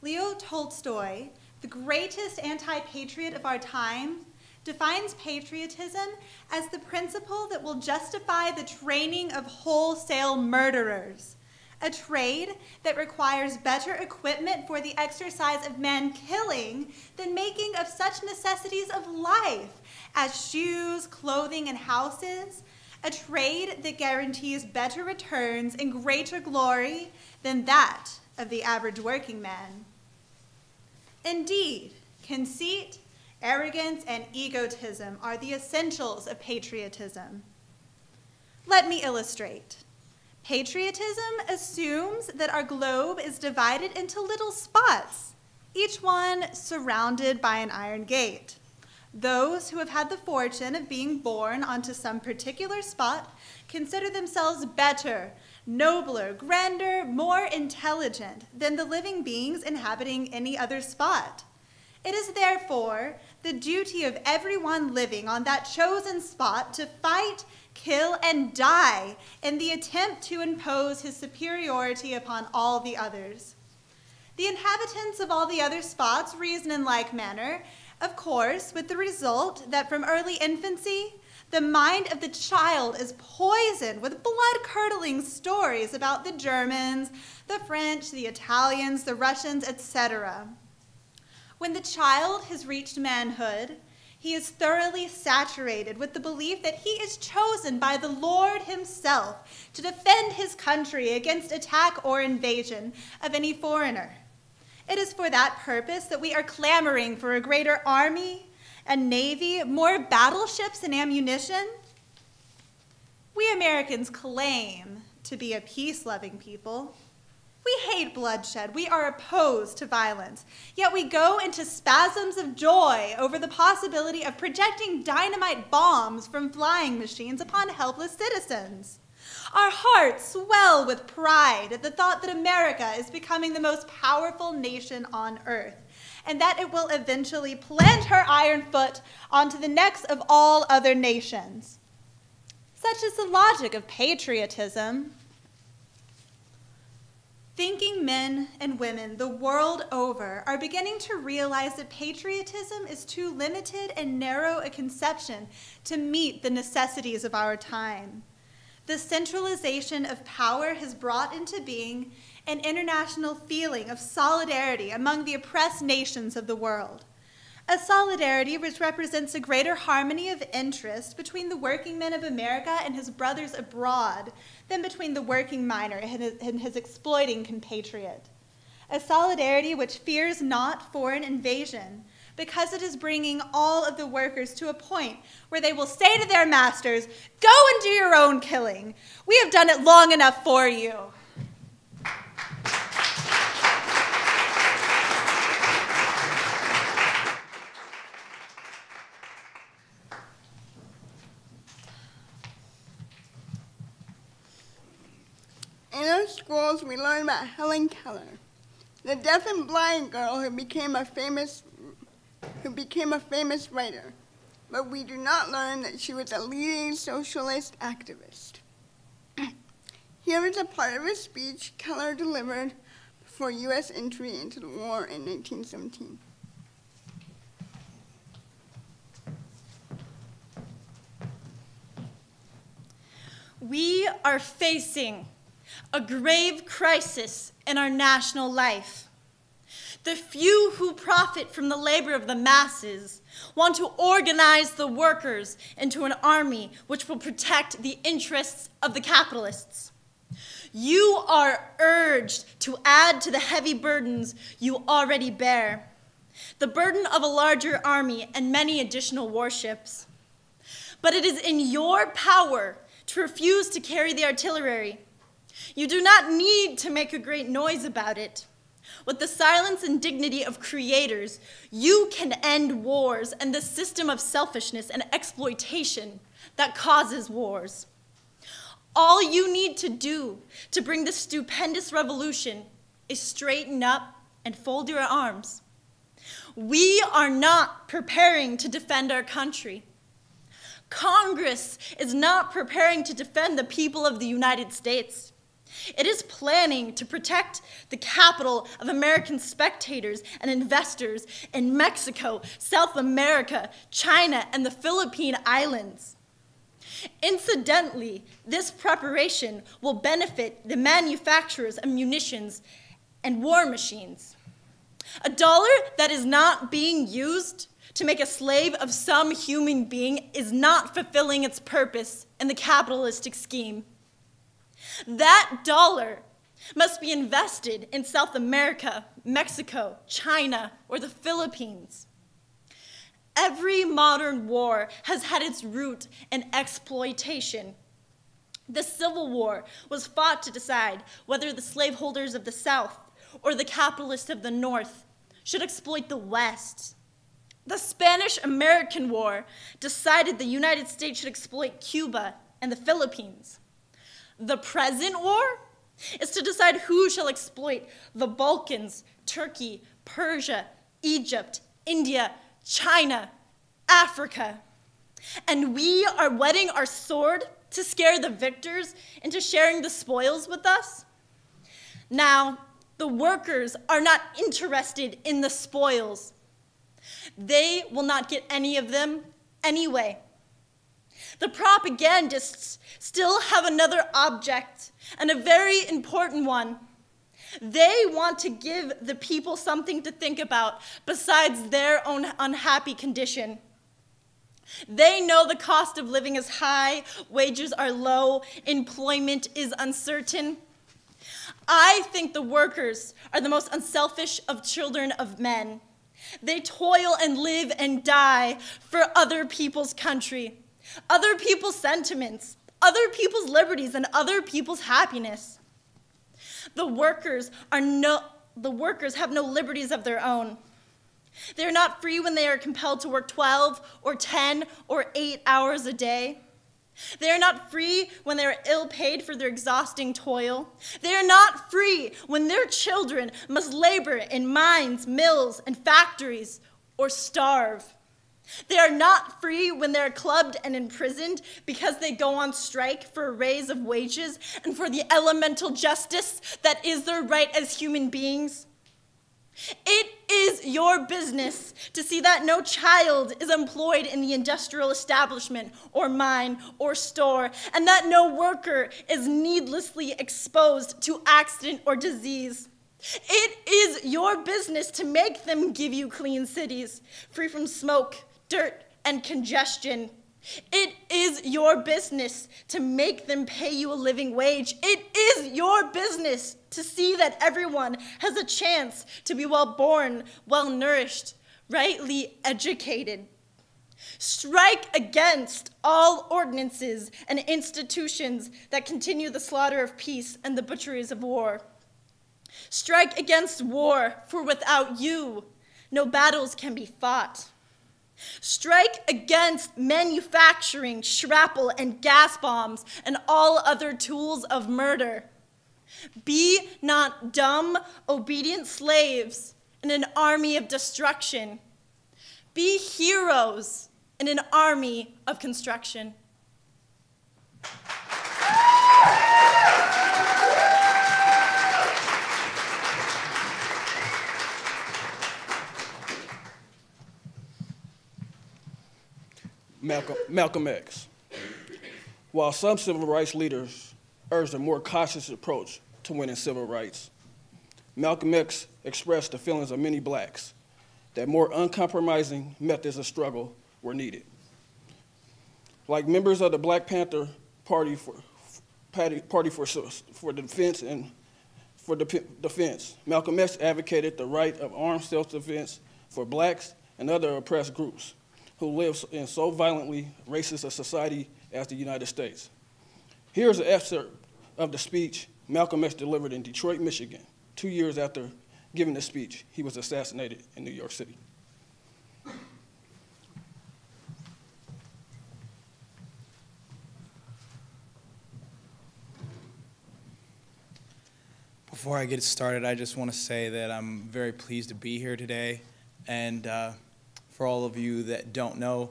Leo Tolstoy, the greatest anti-patriot of our time, defines patriotism as the principle that will justify the training of wholesale murderers, a trade that requires better equipment for the exercise of man-killing than making of such necessities of life as shoes, clothing, and houses, a trade that guarantees better returns and greater glory than that of the average working man. Indeed, conceit, arrogance, and egotism are the essentials of patriotism. Let me illustrate. Patriotism assumes that our globe is divided into little spots, each one surrounded by an iron gate. Those who have had the fortune of being born onto some particular spot consider themselves better, nobler, grander, more intelligent than the living beings inhabiting any other spot. It is therefore the duty of everyone living on that chosen spot to fight, kill, and die in the attempt to impose his superiority upon all the others. The inhabitants of all the other spots reason in like manner, of course, with the result that from early infancy, the mind of the child is poisoned with blood-curdling stories about the Germans, the French, the Italians, the Russians, etc. When the child has reached manhood, he is thoroughly saturated with the belief that he is chosen by the Lord himself to defend his country against attack or invasion of any foreigner. It is for that purpose that we are clamoring for a greater army, a navy, more battleships and ammunition. We Americans claim to be a peace-loving people. We hate bloodshed. We are opposed to violence. Yet we go into spasms of joy over the possibility of projecting dynamite bombs from flying machines upon helpless citizens. Our hearts swell with pride at the thought that America is becoming the most powerful nation on earth, and that it will eventually plant her iron foot onto the necks of all other nations. Such is the logic of patriotism. Thinking men and women the world over are beginning to realize that patriotism is too limited and narrow a conception to meet the necessities of our time. The centralization of power has brought into being an international feeling of solidarity among the oppressed nations of the world. A solidarity which represents a greater harmony of interest between the working man of America and his brothers abroad than between the working miner and his exploiting compatriot. A solidarity which fears not foreign invasion, because it is bringing all of the workers to a point where they will say to their masters, "Go and do your own killing. We have done it long enough for you." In our schools, we learn about Helen Keller, the deaf and blind girl who became a famous writer, but we do not learn that she was a leading socialist activist. Here is a part of a speech Keller delivered before U.S. entry into the war in 1917. We are facing a grave crisis in our national life. The few who profit from the labor of the masses want to organize the workers into an army which will protect the interests of the capitalists. You are urged to add to the heavy burdens you already bear, the burden of a larger army and many additional warships. But it is in your power to refuse to carry the artillery. You do not need to make a great noise about it. With the silence and dignity of creators, you can end wars and the system of selfishness and exploitation that causes wars. All you need to do to bring this stupendous revolution is straighten up and fold your arms. We are not preparing to defend our country. Congress is not preparing to defend the people of the United States. It is planning to protect the capital of American spectators and investors in Mexico, South America, China, and the Philippine Islands. Incidentally, this preparation will benefit the manufacturers of munitions and war machines. A dollar that is not being used to make a slave of some human being is not fulfilling its purpose in the capitalistic scheme. That dollar must be invested in South America, Mexico, China, or the Philippines. Every modern war has had its root in exploitation. The Civil War was fought to decide whether the slaveholders of the South or the capitalists of the North should exploit the West. The Spanish-American War decided the United States should exploit Cuba and the Philippines. The present war is to decide who shall exploit the Balkans, Turkey, Persia, Egypt, India, China, Africa. And we are whetting our sword to scare the victors into sharing the spoils with us. Now, the workers are not interested in the spoils. They will not get any of them anyway. The propagandists still have another object, and a very important one. They want to give the people something to think about besides their own unhappy condition. They know the cost of living is high, wages are low, employment is uncertain. I think the workers are the most unselfish of children of men. They toil and live and die for other people's country, other people's sentiments, other people's liberties, and other people's happiness. The workers have no liberties of their own. They are not free when they are compelled to work 12 or 10 or 8 hours a day. They are not free when they are ill paid for their exhausting toil. They are not free when their children must labor in mines, mills, and factories or starve. They are not free when they are clubbed and imprisoned because they go on strike for a raise of wages and for the elemental justice that is their right as human beings. It is your business to see that no child is employed in the industrial establishment or mine or store, and that no worker is needlessly exposed to accident or disease. It is your business to make them give you clean cities, free from smoke, dirt, and congestion. It is your business to make them pay you a living wage. It is your business to see that everyone has a chance to be well born, well nourished, rightly educated. Strike against all ordinances and institutions that continue the slaughter of peace and the butcheries of war. Strike against war, for without you, no battles can be fought. Strike against manufacturing shrapnel and gas bombs and all other tools of murder. Be not dumb, obedient slaves in an army of destruction. Be heroes in an army of construction. Malcolm X. While some civil rights leaders urged a more cautious approach to winning civil rights, Malcolm X expressed the feelings of many blacks that more uncompromising methods of struggle were needed. Like members of the Black Panther Party for defense, Malcolm X advocated the right of armed self-defense for blacks and other oppressed groups who live in so violently racist a society as the United States. Here's an excerpt of the speech Malcolm X delivered in Detroit, Michigan, 2 years after giving the speech. He was assassinated in New York City. Before I get started, I just want to say that I'm very pleased to be here today. And for all of you that don't know,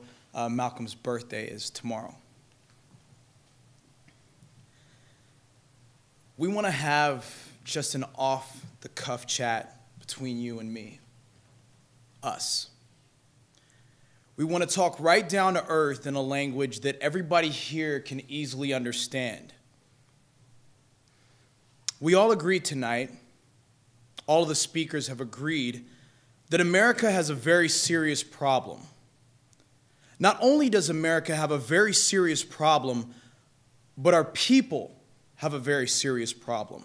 Malcolm's birthday is tomorrow. We want to have just an off-the-cuff chat between you and me, us. We want to talk right down to earth in a language that everybody here can easily understand. We all agree tonight, all of the speakers have agreed, that America has a very serious problem. Not only does America have a very serious problem, but our people have a very serious problem.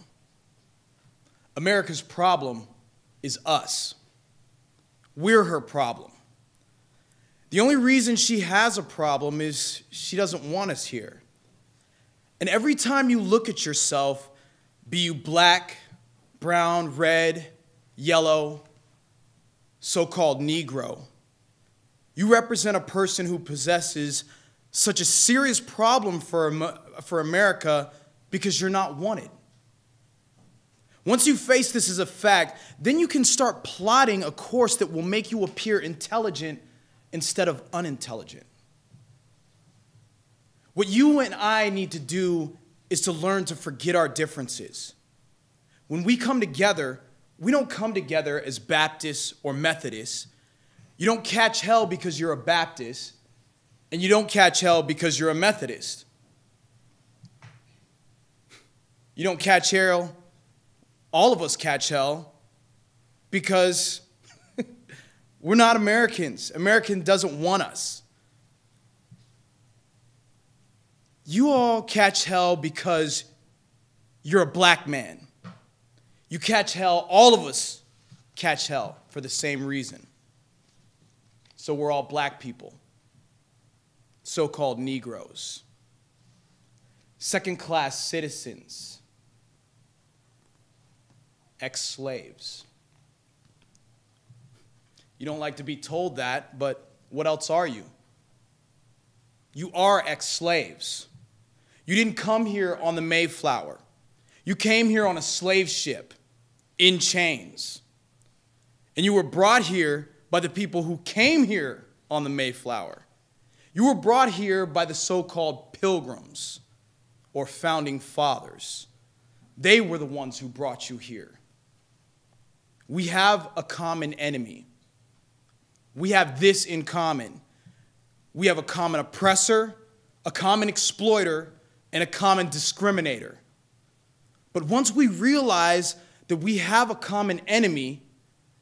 America's problem is us. We're her problem. The only reason she has a problem is she doesn't want us here. And every time you look at yourself, be you black, brown, red, yellow, so-called Negro, you represent a person who possesses such a serious problem for America because you're not wanted. Once you face this as a fact, then you can start plotting a course that will make you appear intelligent instead of unintelligent. What you and I need to do is to learn to forget our differences. When we come together, we don't come together as Baptists or Methodists. You don't catch hell because you're a Baptist, and you don't catch hell because you're a Methodist. You don't catch hell, all of us catch hell, because we're not Americans. America doesn't want us. You all catch hell because you're a black man. You catch hell, all of us catch hell for the same reason. So we're all black people, so-called Negroes, second-class citizens, ex-slaves. You don't like to be told that, but what else are you? You are ex-slaves. You didn't come here on the Mayflower. You came here on a slave ship in chains. And you were brought here by the people who came here on the Mayflower. You were brought here by the so-called pilgrims or founding fathers. They were the ones who brought you here. We have a common enemy. We have this in common. We have a common oppressor, a common exploiter, and a common discriminator. But once we realize that we have a common enemy,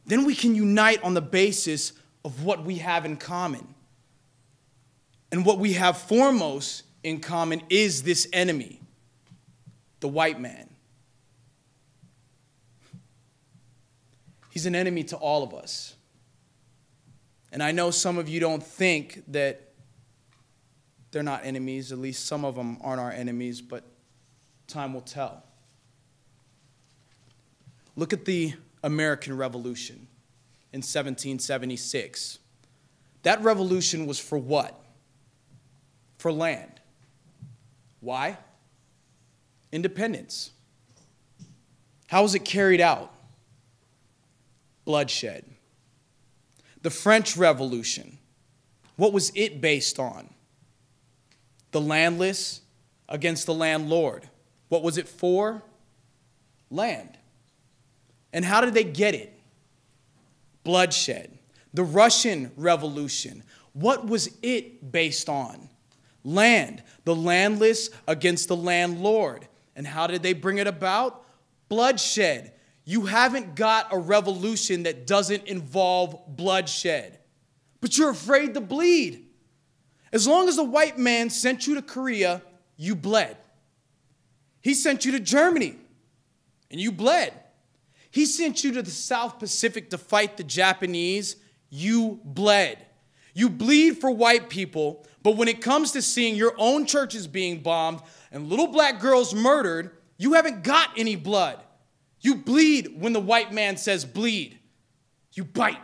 then we can unite on the basis of what we have in common. And what we have foremost in common is this enemy, the white man. He's an enemy to all of us. And I know some of you don't think that they're not enemies. At least some of them aren't our enemies, but time will tell. Look at the American Revolution in 1776. That revolution was for what? For land. Why? Independence. How was it carried out? Bloodshed. The French Revolution, what was it based on? The landless against the landlord. What was it for? Land. And how did they get it? Bloodshed. The Russian Revolution, what was it based on? Land. The landless against the landlord. And how did they bring it about? Bloodshed. You haven't got a revolution that doesn't involve bloodshed. But you're afraid to bleed. As long as the white man sent you to Korea, you bled. He sent you to Germany, and you bled. He sent you to the South Pacific to fight the Japanese, you bled. You bleed for white people, but when it comes to seeing your own churches being bombed and little black girls murdered, you haven't got any blood. You bleed when the white man says bleed. You bite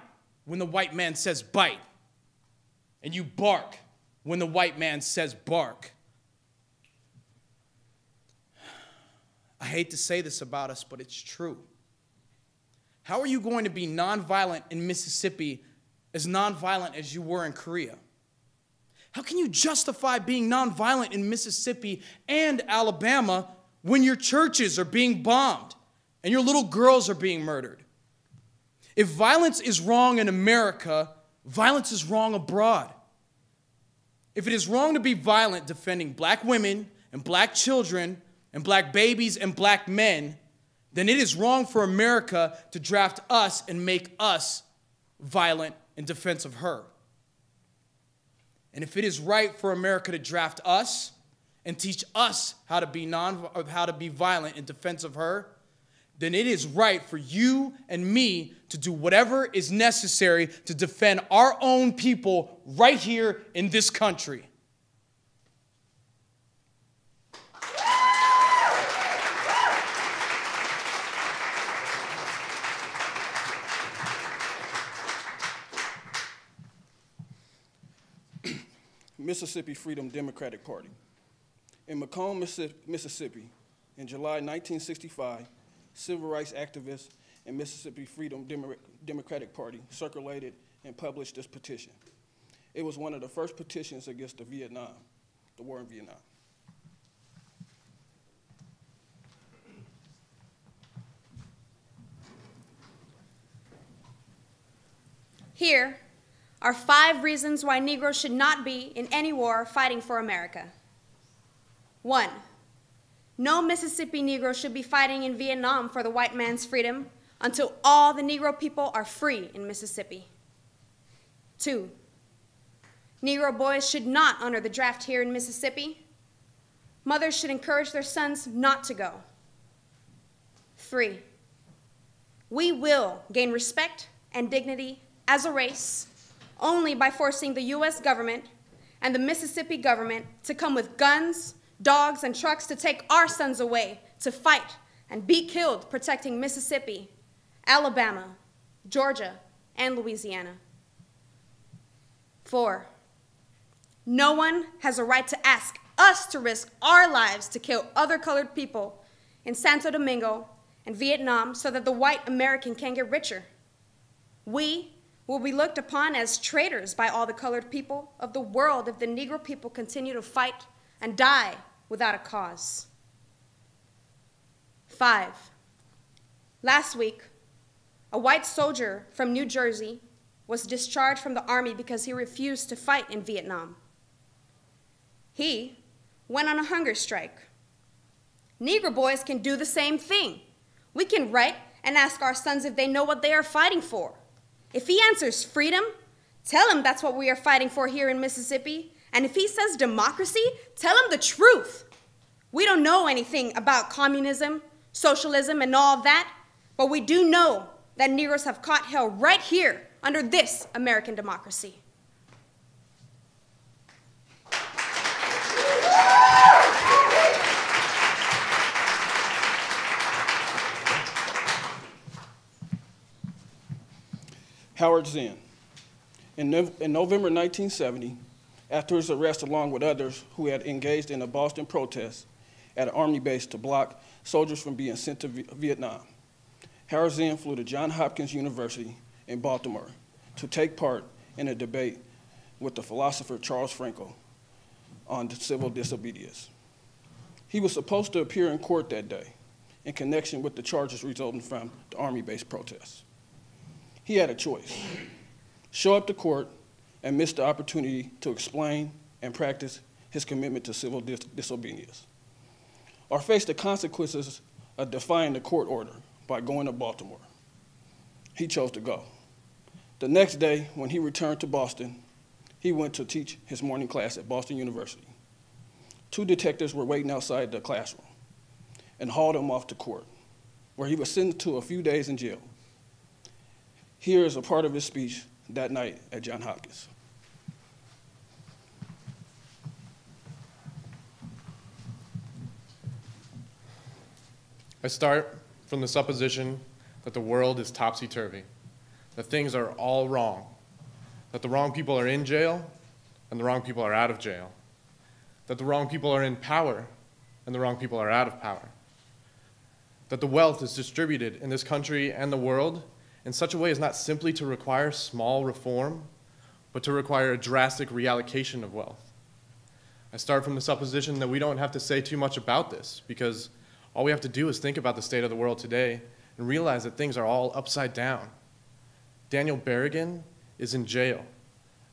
when the white man says bite. And you bark when the white man says bark. I hate to say this about us, but it's true. How are you going to be nonviolent in Mississippi as nonviolent as you were in Korea? How can you justify being nonviolent in Mississippi and Alabama when your churches are being bombed and your little girls are being murdered? If violence is wrong in America, violence is wrong abroad. If it is wrong to be violent defending black women and black children and black babies and black men, then it is wrong for America to draft us and make us violent in defense of her. And if it is right for America to draft us and teach us how to be violent in defense of her, then it is right for you and me to do whatever is necessary to defend our own people right here in this country. Mississippi Freedom Democratic Party. In Macomb, Mississippi, in July 1965, civil rights activists and Mississippi Freedom Democratic Party circulated and published this petition. It was one of the first petitions against the war in Vietnam. Here are 5 reasons why Negroes should not be in any war fighting for America. 1, no Mississippi Negro should be fighting in Vietnam for the white man's freedom until all the Negro people are free in Mississippi. 2, Negro boys should not honor the draft here in Mississippi. Mothers should encourage their sons not to go. 3, we will gain respect and dignity as a race only by forcing the U.S. government and the Mississippi government to come with guns, dogs, and trucks to take our sons away to fight and be killed protecting Mississippi, Alabama, Georgia, and Louisiana. 4, no one has a right to ask us to risk our lives to kill other colored people in Santo Domingo and Vietnam so that the white American can get richer. We will be looked upon as traitors by all the colored people of the world if the Negro people continue to fight and die without a cause. 5, last week, a white soldier from New Jersey was discharged from the Army because he refused to fight in Vietnam. He went on a hunger strike. Negro boys can do the same thing. We can write and ask our sons if they know what they are fighting for. If he answers freedom, tell him that's what we are fighting for here in Mississippi. And if he says democracy, tell him the truth. We don't know anything about communism, socialism, and all that, but we do know that Negroes have caught hell right here under this American democracy. Howard Zinn. In November 1970, after his arrest along with others who had engaged in a Boston protest at an Army base to block soldiers from being sent to Vietnam, Howard Zinn flew to Johns Hopkins University in Baltimore to take part in a debate with the philosopher Charles Frankel on civil disobedience. He was supposed to appear in court that day in connection with the charges resulting from the Army-based protests. He had a choice: show up to court and miss the opportunity to explain and practice his commitment to civil disobedience, or face the consequences of defying the court order by going to Baltimore. He chose to go. The next day, when he returned to Boston, he went to teach his morning class at Boston University. 2 detectives were waiting outside the classroom and hauled him off to court, where he was sentenced to a few days in jail. Here is a part of his speech that night at Johns Hopkins. I start from the supposition that the world is topsy-turvy, that things are all wrong, that the wrong people are in jail and the wrong people are out of jail, that the wrong people are in power and the wrong people are out of power, that the wealth is distributed in this country and the world in such a way as not simply to require small reform, but to require a drastic reallocation of wealth. I start from the supposition that we don't have to say too much about this, because all we have to do is think about the state of the world today and realize that things are all upside down. Daniel Berrigan is in jail,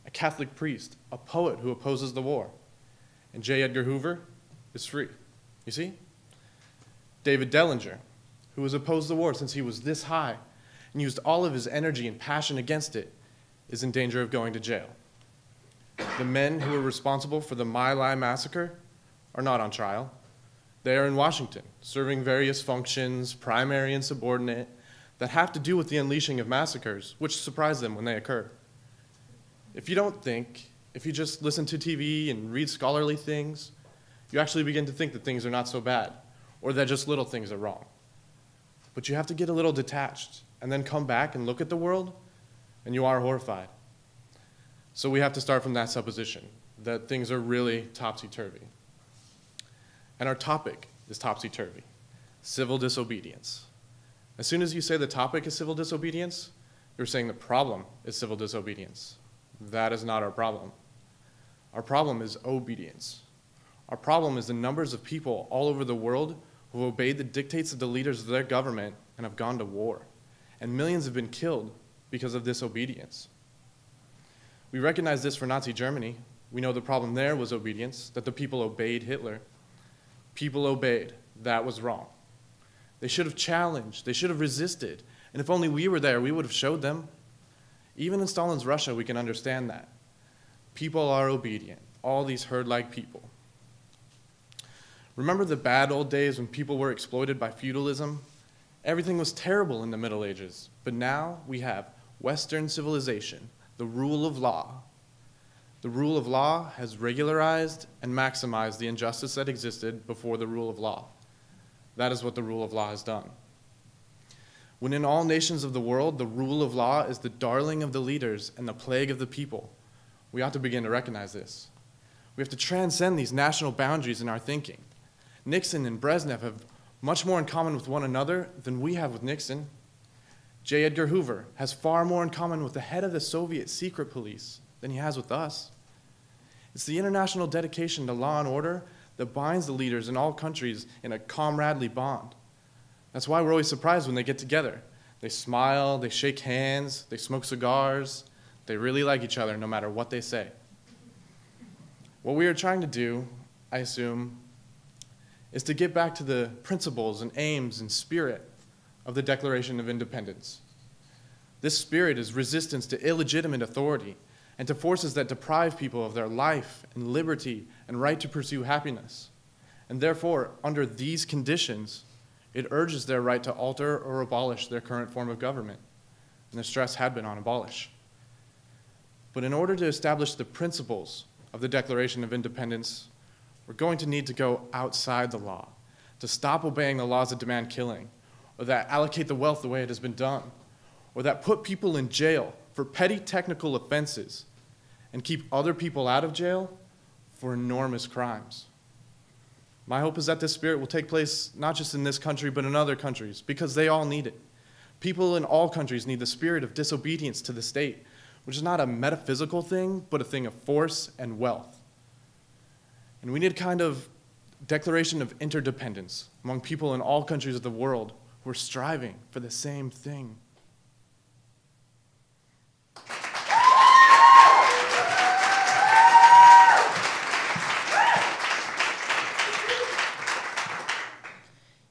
a Catholic priest, a poet who opposes the war. And J. Edgar Hoover is free. You see? David Dellinger, who has opposed the war since he was this high and used all of his energy and passion against it, is in danger of going to jail. The men who were responsible for the My Lai massacre are not on trial. They are in Washington, serving various functions, primary and subordinate, that have to do with the unleashing of massacres, which surprise them when they occur. If you don't think, if you just listen to TV and read scholarly things, you actually begin to think that things are not so bad, or that just little things are wrong. But you have to get a little detached, and then come back and look at the world, and you are horrified. So we have to start from that supposition, that things are really topsy-turvy. And our topic is topsy-turvy, civil disobedience. As soon as you say the topic is civil disobedience, you're saying the problem is civil disobedience. That is not our problem. Our problem is obedience. Our problem is the numbers of people all over the world who have obeyed the dictates of the leaders of their government and have gone to war. And millions have been killed because of disobedience. We recognize this for Nazi Germany. We know the problem there was obedience, that the people obeyed Hitler. People obeyed. That was wrong. They should have challenged. They should have resisted. And if only we were there, we would have showed them. Even in Stalin's Russia, we can understand that. People are obedient. All these herd-like people. Remember the bad old days when people were exploited by feudalism? Everything was terrible in the Middle Ages. But now we have Western civilization, the rule of law. The rule of law has regularized and maximized the injustice that existed before the rule of law. That is what the rule of law has done. When in all nations of the world, the rule of law is the darling of the leaders and the plague of the people, we ought to begin to recognize this. We have to transcend these national boundaries in our thinking. Nixon and Brezhnev have much more in common with one another than we have with Nixon. J. Edgar Hoover has far more in common with the head of the Soviet secret police than he has with us. It's the international dedication to law and order that binds the leaders in all countries in a comradely bond. That's why we're always surprised when they get together. They smile, they shake hands, they smoke cigars. They really like each other no matter what they say. What we are trying to do, I assume, is to get back to the principles and aims and spirit of the Declaration of Independence. This spirit is resistance to illegitimate authority and to forces that deprive people of their life and liberty and right to pursue happiness. And therefore, under these conditions, it urges their right to alter or abolish their current form of government. And the stress had been on abolish. But in order to establish the principles of the Declaration of Independence, we're going to need to go outside the law, to stop obeying the laws that demand killing, or that allocate the wealth the way it has been done, or that put people in jail for petty technical offenses and keep other people out of jail for enormous crimes. My hope is that this spirit will take place not just in this country, but in other countries, because they all need it. People in all countries need the spirit of disobedience to the state, which is not a metaphysical thing, but a thing of force and wealth. And we need a kind of declaration of interdependence among people in all countries of the world who are striving for the same thing.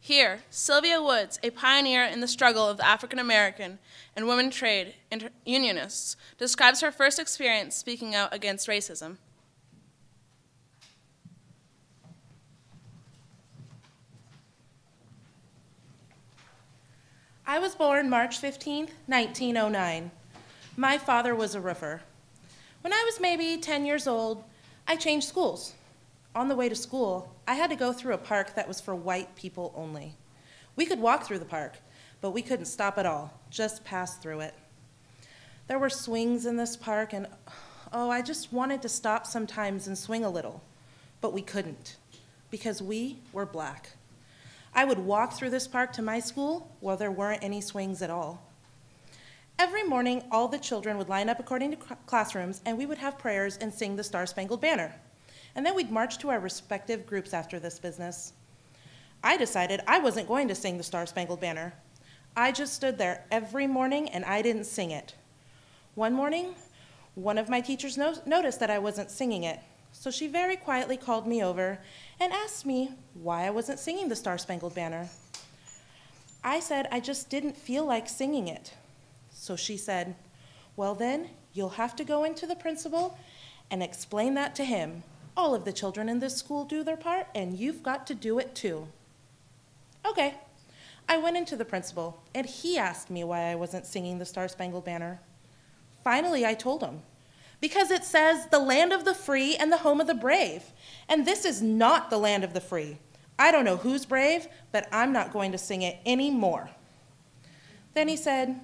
Here, Sylvia Woods, a pioneer in the struggle of the African American and women trade unionists, describes her first experience speaking out against racism. I was born March 15, 1909. My father was a roofer. When I was maybe 10 years old, I changed schools. On the way to school, I had to go through a park that was for white people only. We could walk through the park, but we couldn't stop at all, just pass through it. There were swings in this park, and oh, I just wanted to stop sometimes and swing a little, but we couldn't, because we were black. I would walk through this park to my school while there weren't any swings at all. Every morning, all the children would line up according to classrooms, and we would have prayers and sing the Star-Spangled Banner. And then we'd march to our respective groups after this business. I decided I wasn't going to sing the Star-Spangled Banner. I just stood there every morning, and I didn't sing it. One morning, one of my teachers noticed that I wasn't singing it, so she very quietly called me over and asked me why I wasn't singing the Star-Spangled Banner. I said I just didn't feel like singing it. So she said, well then, you'll have to go into the principal and explain that to him. All of the children in this school do their part, and you've got to do it too. Okay. I went into the principal, and he asked me why I wasn't singing the Star-Spangled Banner. Finally, I told him, because it says the land of the free and the home of the brave, and this is not the land of the free. I don't know who's brave, but I'm not going to sing it anymore. Then he said,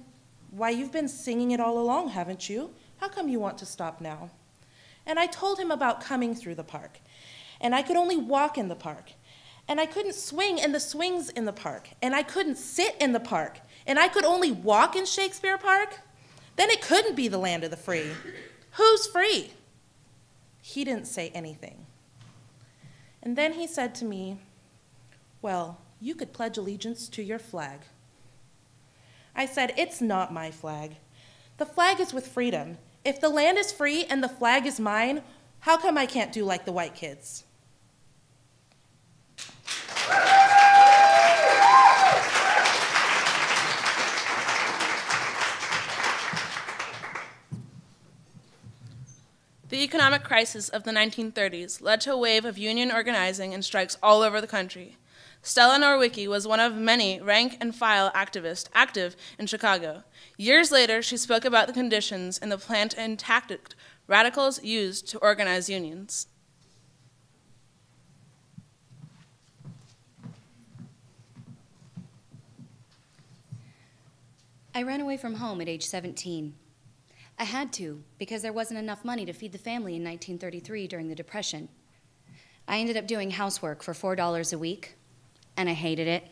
why, you've been singing it all along, haven't you? How come you want to stop now? And I told him about coming through the park, and I could only walk in the park, and I couldn't swing in the swings in the park, and I couldn't sit in the park, and I could only walk in Shakespeare Park. Then it couldn't be the land of the free. Who's free? He didn't say anything. And then he said to me, well, you could pledge allegiance to your flag. I said, it's not my flag. The flag is with freedom. If the land is free and the flag is mine, how come I can't do like the white kids? The economic crisis of the 1930s led to a wave of union organizing and strikes all over the country. Stella Norwicki was one of many rank-and-file activists active in Chicago. Years later, she spoke about the conditions in the plant and tactic radicals used to organize unions. I ran away from home at age 17. I had to, because there wasn't enough money to feed the family in 1933 during the Depression. I ended up doing housework for $4 a week, and I hated it.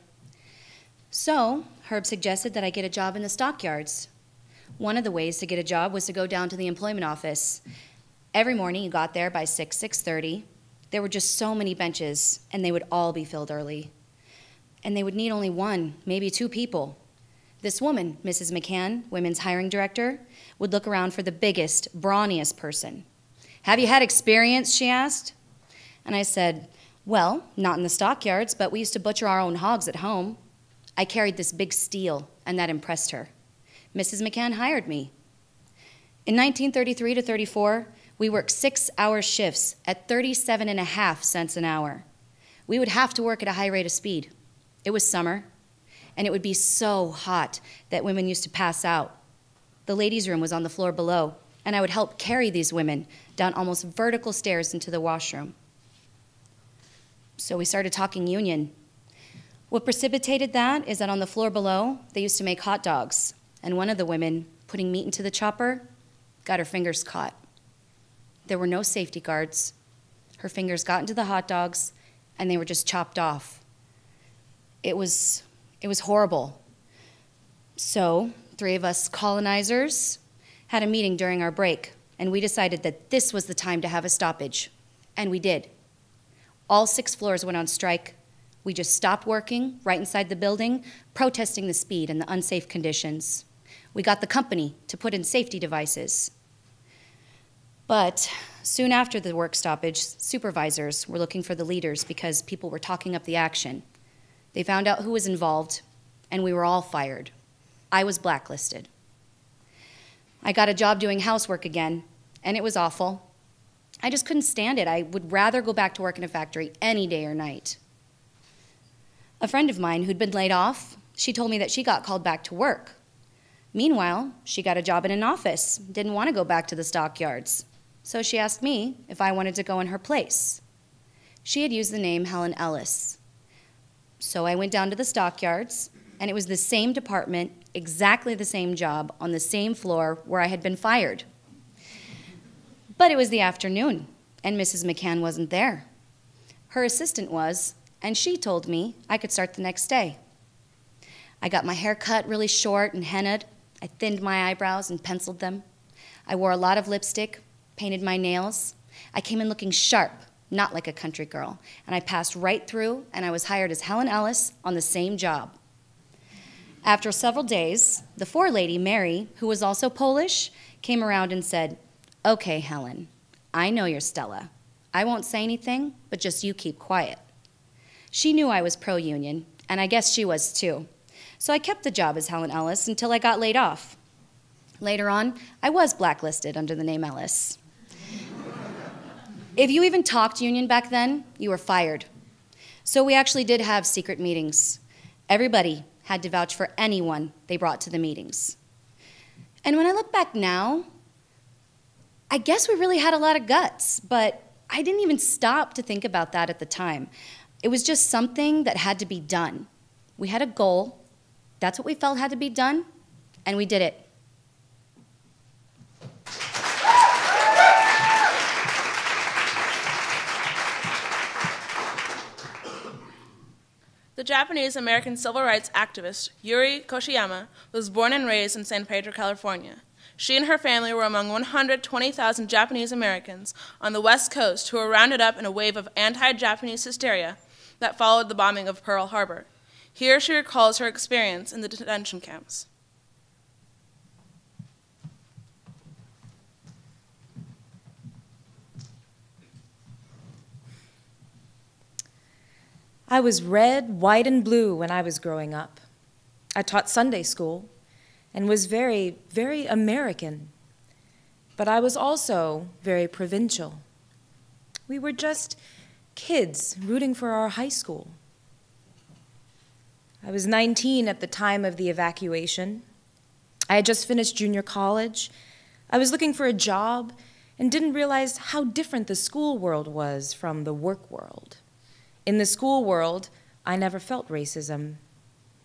So Herb suggested that I get a job in the stockyards. One of the ways to get a job was to go down to the employment office. Every morning you got there by 6:30. There were just so many benches, and they would all be filled early. And they would need only one, maybe two people. This woman, Mrs. McCann, women's hiring director, would look around for the biggest, brawniest person. Have you had experience, she asked. And I said, well, not in the stockyards, but we used to butcher our own hogs at home. I carried this big steel, and that impressed her. Mrs. McCann hired me. In 1933 to 34, we worked 6-hour shifts at 37.5 cents an hour. We would have to work at a high rate of speed. It was summer, and it would be so hot that women used to pass out. The ladies' room was on the floor below, and I would help carry these women down almost vertical stairs into the washroom. So we started talking union. What precipitated that is that on the floor below, they used to make hot dogs, and one of the women, putting meat into the chopper, got her fingers caught. There were no safety guards. Her fingers got into the hot dogs, and they were just chopped off. It was horrible. So 3 of us colonizers had a meeting during our break, and we decided that this was the time to have a stoppage, and we did. All 6 floors went on strike. We just stopped working right inside the building, protesting the speed and the unsafe conditions. We got the company to put in safety devices. But soon after the work stoppage, supervisors were looking for the leaders because people were talking up the action. They found out who was involved, and we were all fired. I was blacklisted. I got a job doing housework again, and it was awful. I just couldn't stand it. I would rather go back to work in a factory any day or night. A friend of mine who'd been laid off, she told me that she got called back to work. Meanwhile, she got a job in an office, didn't want to go back to the stockyards. So she asked me if I wanted to go in her place. She had used the name Helen Ellis. So I went down to the stockyards, and it was the same department, exactly the same job, on the same floor where I had been fired. But it was the afternoon, and Mrs. McCann wasn't there. Her assistant was, and she told me I could start the next day. I got my hair cut really short and hennaed. I thinned my eyebrows and penciled them. I wore a lot of lipstick, painted my nails. I came in looking sharp, not like a country girl, and I passed right through, and I was hired as Helen Ellis on the same job. After several days, the forelady, Mary, who was also Polish, came around and said, "Okay, Helen, I know you're Stella. I won't say anything, but just you keep quiet." She knew I was pro-union, and I guess she was too. So I kept the job as Helen Ellis until I got laid off. Later on, I was blacklisted under the name Ellis. If you even talked union back then, you were fired. So we actually did have secret meetings. Everybody had to vouch for anyone they brought to the meetings. And when I look back now, I guess we really had a lot of guts, but I didn't even stop to think about that at the time. It was just something that had to be done. We had a goal. That's what we felt had to be done, and we did it. The Japanese-American civil rights activist Yuri Koshiyama was born and raised in San Pedro, California. She and her family were among 120,000 Japanese Americans on the West Coast who were rounded up in a wave of anti-Japanese hysteria that followed the bombing of Pearl Harbor. Here she recalls her experience in the detention camps. I was red, white, and blue when I was growing up. I taught Sunday school and was very, very American. But I was also very provincial. We were just kids rooting for our high school. I was 19 at the time of the evacuation. I had just finished junior college. I was looking for a job and didn't realize how different the school world was from the work world. In the school world, I never felt racism.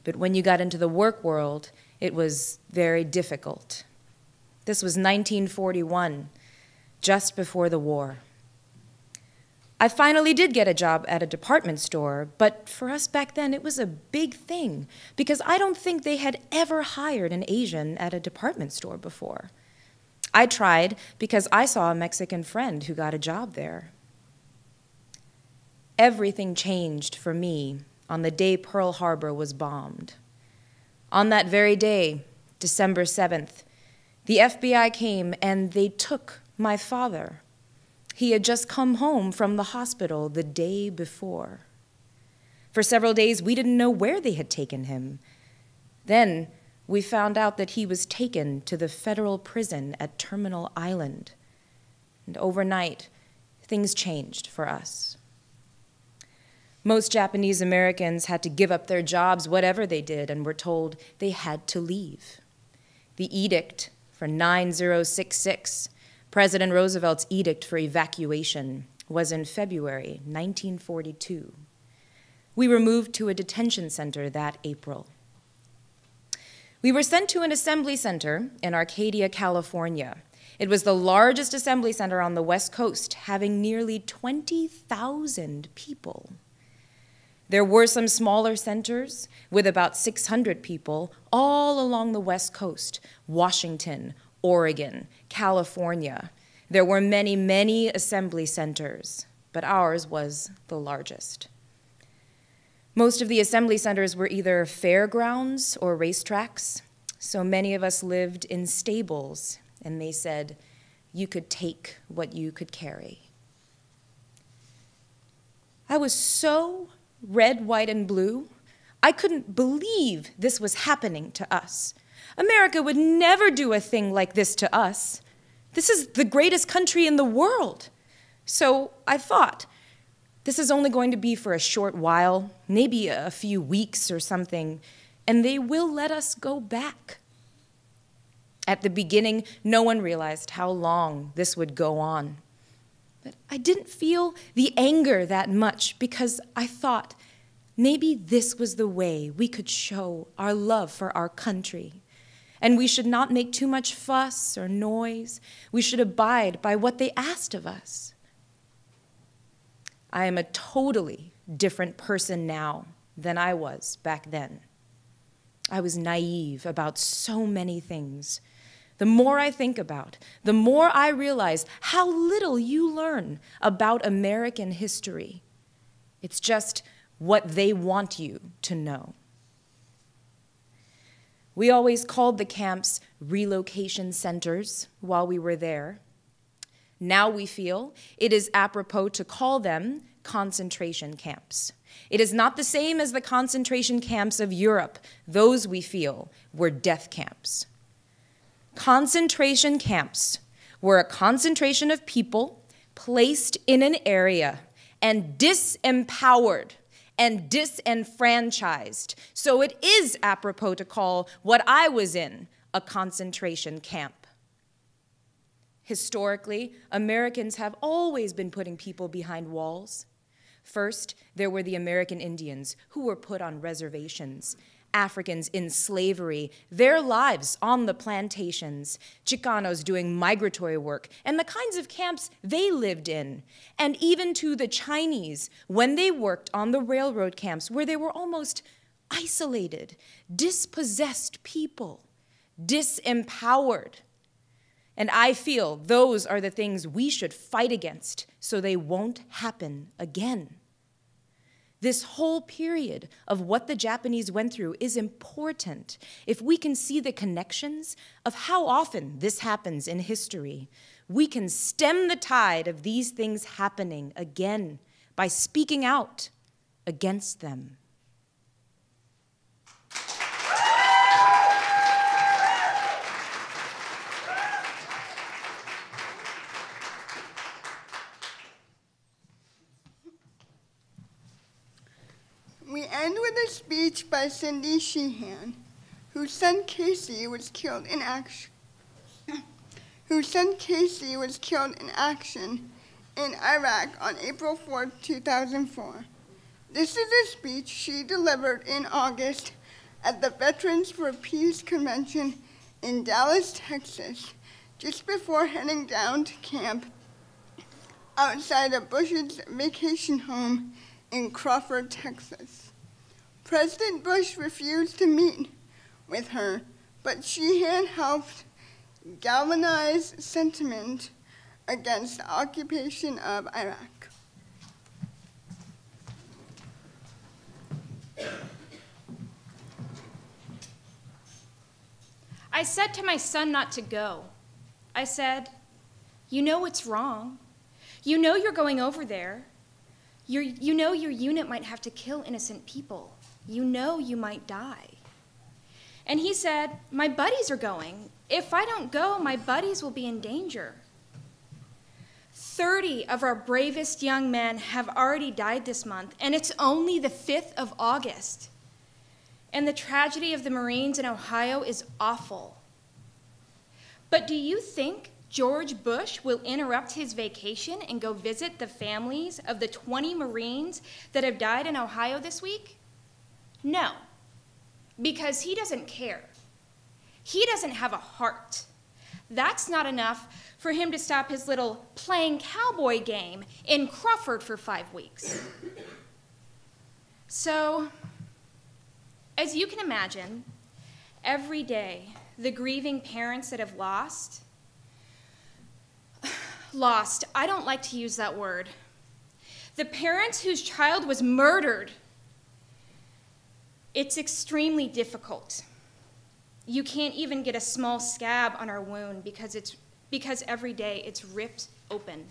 But when you got into the work world, it was very difficult. This was 1941, just before the war. I finally did get a job at a department store, but for us back then, it was a big thing because I don't think they had ever hired an Asian at a department store before. I tried because I saw a Mexican friend who got a job there. Everything changed for me on the day Pearl Harbor was bombed. On that very day, December 7th, the FBI came and they took my father. He had just come home from the hospital the day before. For several days, we didn't know where they had taken him. Then we found out that he was taken to the federal prison at Terminal Island. And overnight, things changed for us. Most Japanese Americans had to give up their jobs, whatever they did, and were told they had to leave. The edict for 9066, President Roosevelt's edict for evacuation, was in February 1942. We were moved to a detention center that April. We were sent to an assembly center in Arcadia, California. It was the largest assembly center on the West Coast, having nearly 20,000 people. There were some smaller centers with about 600 people all along the West Coast, Washington, Oregon, California. There were many, many assembly centers, but ours was the largest. Most of the assembly centers were either fairgrounds or racetracks, so many of us lived in stables, and they said, you could take what you could carry. I was so red, white, and blue, I couldn't believe this was happening to us. America would never do a thing like this to us. This is the greatest country in the world. So I thought, this is only going to be for a short while, maybe a few weeks or something, and they will let us go back. At the beginning, no one realized how long this would go on. But I didn't feel the anger that much because I thought maybe this was the way we could show our love for our country. And we should not make too much fuss or noise. We should abide by what they asked of us. I am a totally different person now than I was back then. I was naive about so many things. The more I think about, the more I realize how little you learn about American history. It's just what they want you to know. We always called the camps relocation centers while we were there. Now we feel it is apropos to call them concentration camps. It is not the same as the concentration camps of Europe. Those, we feel, were death camps. Concentration camps were a concentration of people placed in an area and disempowered and disenfranchised. So it is apropos to call what I was in a concentration camp. Historically, Americans have always been putting people behind walls. First, there were the American Indians who were put on reservations, Africans in slavery, their lives on the plantations, Chicanos doing migratory work, and the kinds of camps they lived in, and even to the Chinese when they worked on the railroad camps where they were almost isolated, dispossessed people, disempowered. And I feel those are the things we should fight against so they won't happen again. This whole period of what the Japanese went through is important if we can see the connections of how often this happens in history. We can stem the tide of these things happening again by speaking out against them. We end with a speech by Cindy Sheehan, whose son Casey was killed in action. In Iraq on April 4, 2004. This is a speech she delivered in August at the Veterans for Peace Convention in Dallas, Texas, just before heading down to camp outside of Bush's vacation home in Crawford, Texas. President Bush refused to meet with her, but Sheehan helped galvanize sentiment against the occupation of Iraq. I said to my son not to go. I said, "You know what's wrong. You know you're going over there. You know your unit might have to kill innocent people. You know you might die." And he said, "My buddies are going. If I don't go, my buddies will be in danger." 30 of our bravest young men have already died this month, and it's only the 5th of August. And the tragedy of the Marines in Ohio is awful. But do you think George Bush will interrupt his vacation and go visit the families of the 20 Marines that have died in Ohio this week? No, because he doesn't care. He doesn't have a heart. That's not enough for him to stop his little playing cowboy game in Crawford for 5 weeks. So, as you can imagine, every day, the grieving parents that have lost, I don't like to use that word. The parents whose child was murdered, it's extremely difficult. You can't even get a small scab on our wound because every day it's ripped open.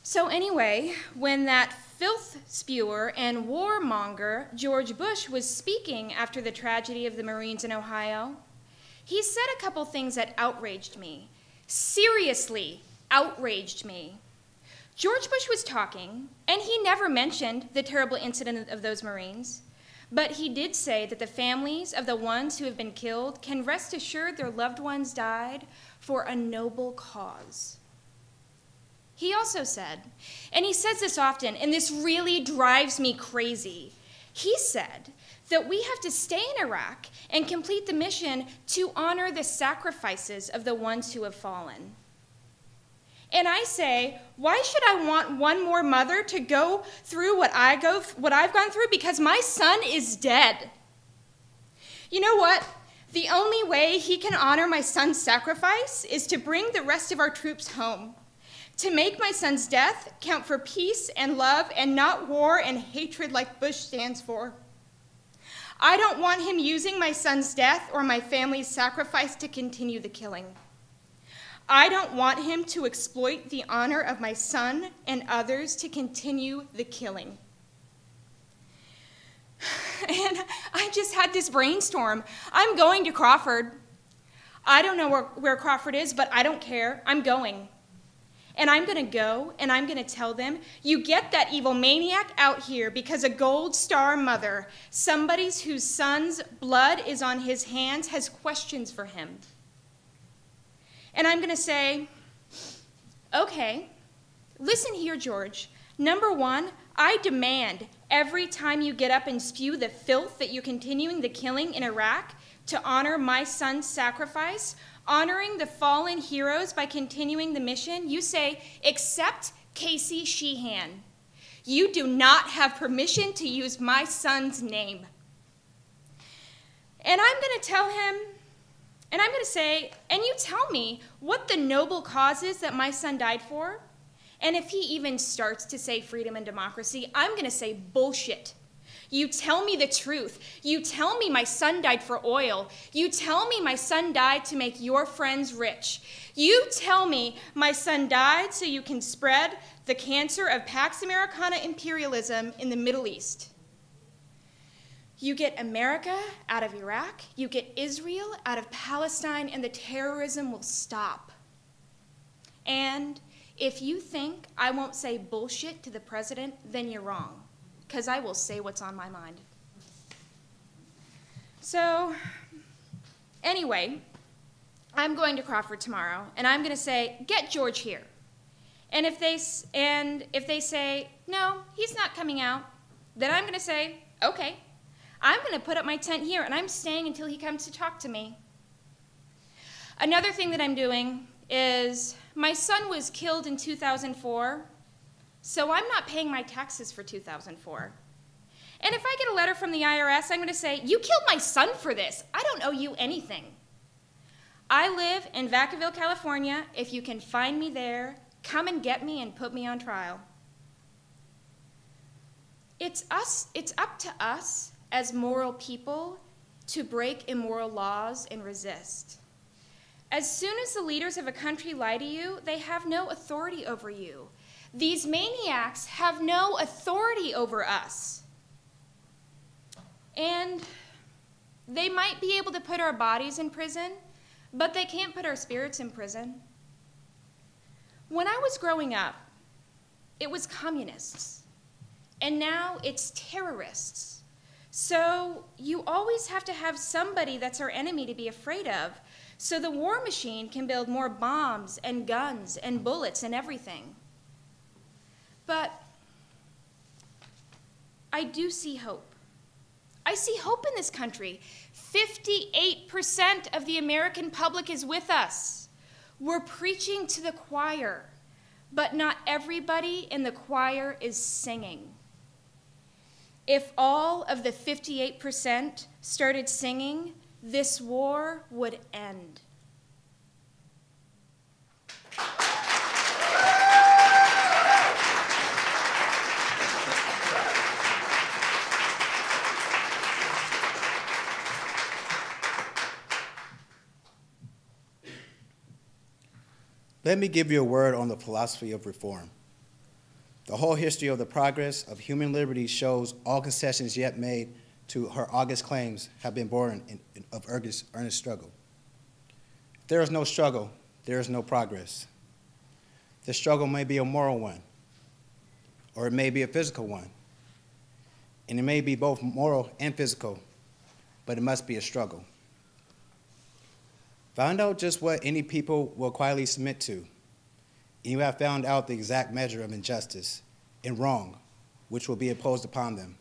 So anyway, when that filth spewer and warmonger George Bush was speaking after the tragedy of the Marines in Ohio, he said a couple things that outraged me. Seriously outraged me. George Bush was talking, and he never mentioned the terrible incident of those Marines, but he did say that the families of the ones who have been killed can rest assured their loved ones died for a noble cause. He also said, and he says this often, and this really drives me crazy, he said that we have to stay in Iraq and complete the mission to honor the sacrifices of the ones who have fallen. And I say, why should I want one more mother to go through what I've gone through? Because my son is dead. You know what? The only way he can honor my son's sacrifice is to bring the rest of our troops home, to make my son's death count for peace and love and not war and hatred like Bush stands for. I don't want him using my son's death or my family's sacrifice to continue the killing. I don't want him to exploit the honor of my son and others to continue the killing. And I just had this brainstorm. I'm going to Crawford. I don't know where Crawford is, but I don't care. I'm going. And I'm going to go, and I'm going to tell them, you get that evil maniac out here because a Gold Star mother, somebody whose son's blood is on his hands, has questions for him. And I'm going to say, okay, listen here, George. Number one, I demand every time you get up and spew the filth that you're continuing the killing in Iraq to honor my son's sacrifice, honoring the fallen heroes by continuing the mission, you say, except Casey Sheehan. You do not have permission to use my son's name. And I'm going to tell him, and I'm going to say, and you tell me what the noble cause is that my son died for. And if he even starts to say freedom and democracy, I'm going to say bullshit. You tell me the truth. You tell me my son died for oil. You tell me my son died to make your friends rich. You tell me my son died so you can spread the cancer of Pax Americana imperialism in the Middle East. You get America out of Iraq, you get Israel out of Palestine, and the terrorism will stop. And if you think I won't say bullshit to the president, then you're wrong, because I will say what's on my mind. So, anyway, I'm going to Crawford tomorrow, and I'm going to say, get George here. And if they say, no, he's not coming out, then I'm going to say, okay, I'm going to put up my tent here, and I'm staying until he comes to talk to me. Another thing that I'm doing is my son was killed in 2004, so I'm not paying my taxes for 2004. And if I get a letter from the IRS, I'm going to say, you killed my son for this. I don't owe you anything. I live in Vacaville, California. If you can find me there, come and get me and put me on trial. It's up to us as moral people to break immoral laws and resist. As soon as the leaders of a country lie to you, they have no authority over you. These maniacs have no authority over us. And they might be able to put our bodies in prison, but they can't put our spirits in prison. When I was growing up, it was communists, and now it's terrorists. So you always have to have somebody that's our enemy to be afraid of, so the war machine can build more bombs and guns and bullets and everything. But I do see hope. I see hope in this country. 58% of the American public is with us. We're preaching to the choir, but not everybody in the choir is singing. If all of the 58% started singing, this war would end. Let me give you a word on the philosophy of reform. The whole history of the progress of human liberty shows all concessions yet made to her august claims have been born of earnest struggle. If there is no struggle, there is no progress. The struggle may be a moral one, or it may be a physical one, and it may be both moral and physical, but it must be a struggle. Find out just what any people will quietly submit to, and you have found out the exact measure of injustice and wrong which will be imposed upon them.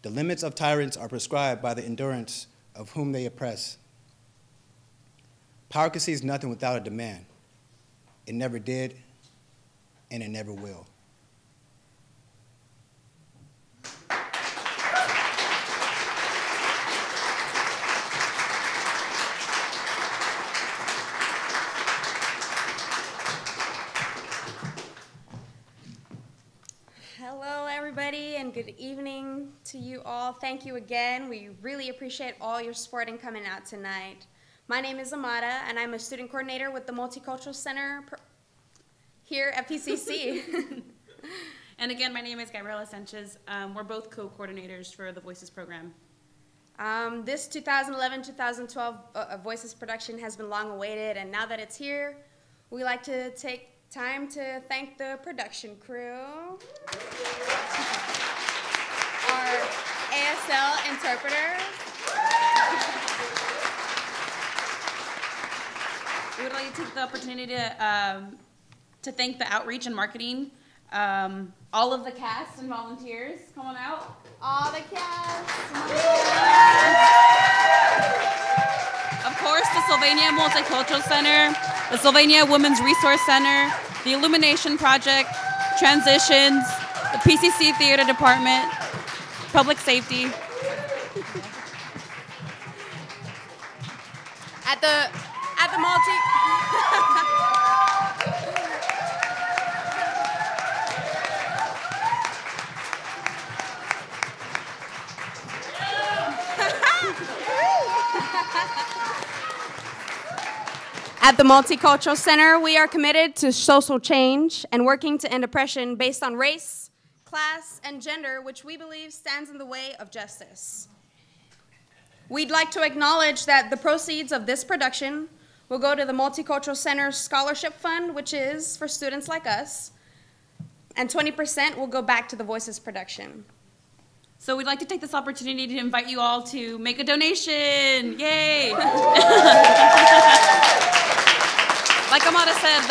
The limits of tyrants are prescribed by the endurance of whom they oppress. Power concedes nothing without a demand. It never did, and it never will. Hello, everybody, and good evening to you all. Thank you again. We really appreciate all your support in coming out tonight. My name is Amada, and I'm a student coordinator with the Multicultural Center here at PCC. And again, my name is Gabriela Sanchez. We're both co-coordinators for the Voices program. This 2011-2012 Voices production has been long awaited, and now that it's here, we like to take time to thank the production crew, our ASL interpreters. We would like to take the opportunity to thank the outreach and marketing, all of the cast and volunteers. Come on out. All the cast. Of course, the Sylvania Multicultural Center, the Sylvania Women's Resource Center, the Illumination Project, Transitions, the PCC Theater Department, Public Safety. At the At the Multicultural Center, we are committed to social change and working to end oppression based on race, class, and gender, which we believe stands in the way of justice. We'd like to acknowledge that the proceeds of this production will go to the Multicultural Center's Scholarship Fund, which is for students like us, and 20% will go back to the Voices production. So we'd like to take this opportunity to invite you all to make a donation. Yay! Like Amada said,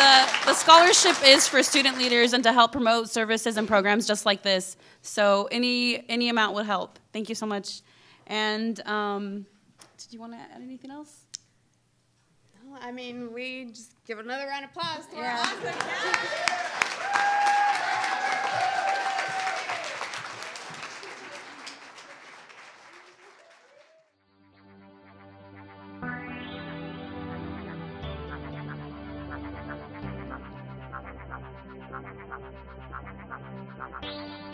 the scholarship is for student leaders and to help promote services and programs just like this. So any amount would help. Thank you so much. And did you want to add anything else? No, I mean, we just give another round of applause to our awesome cast. Thank you.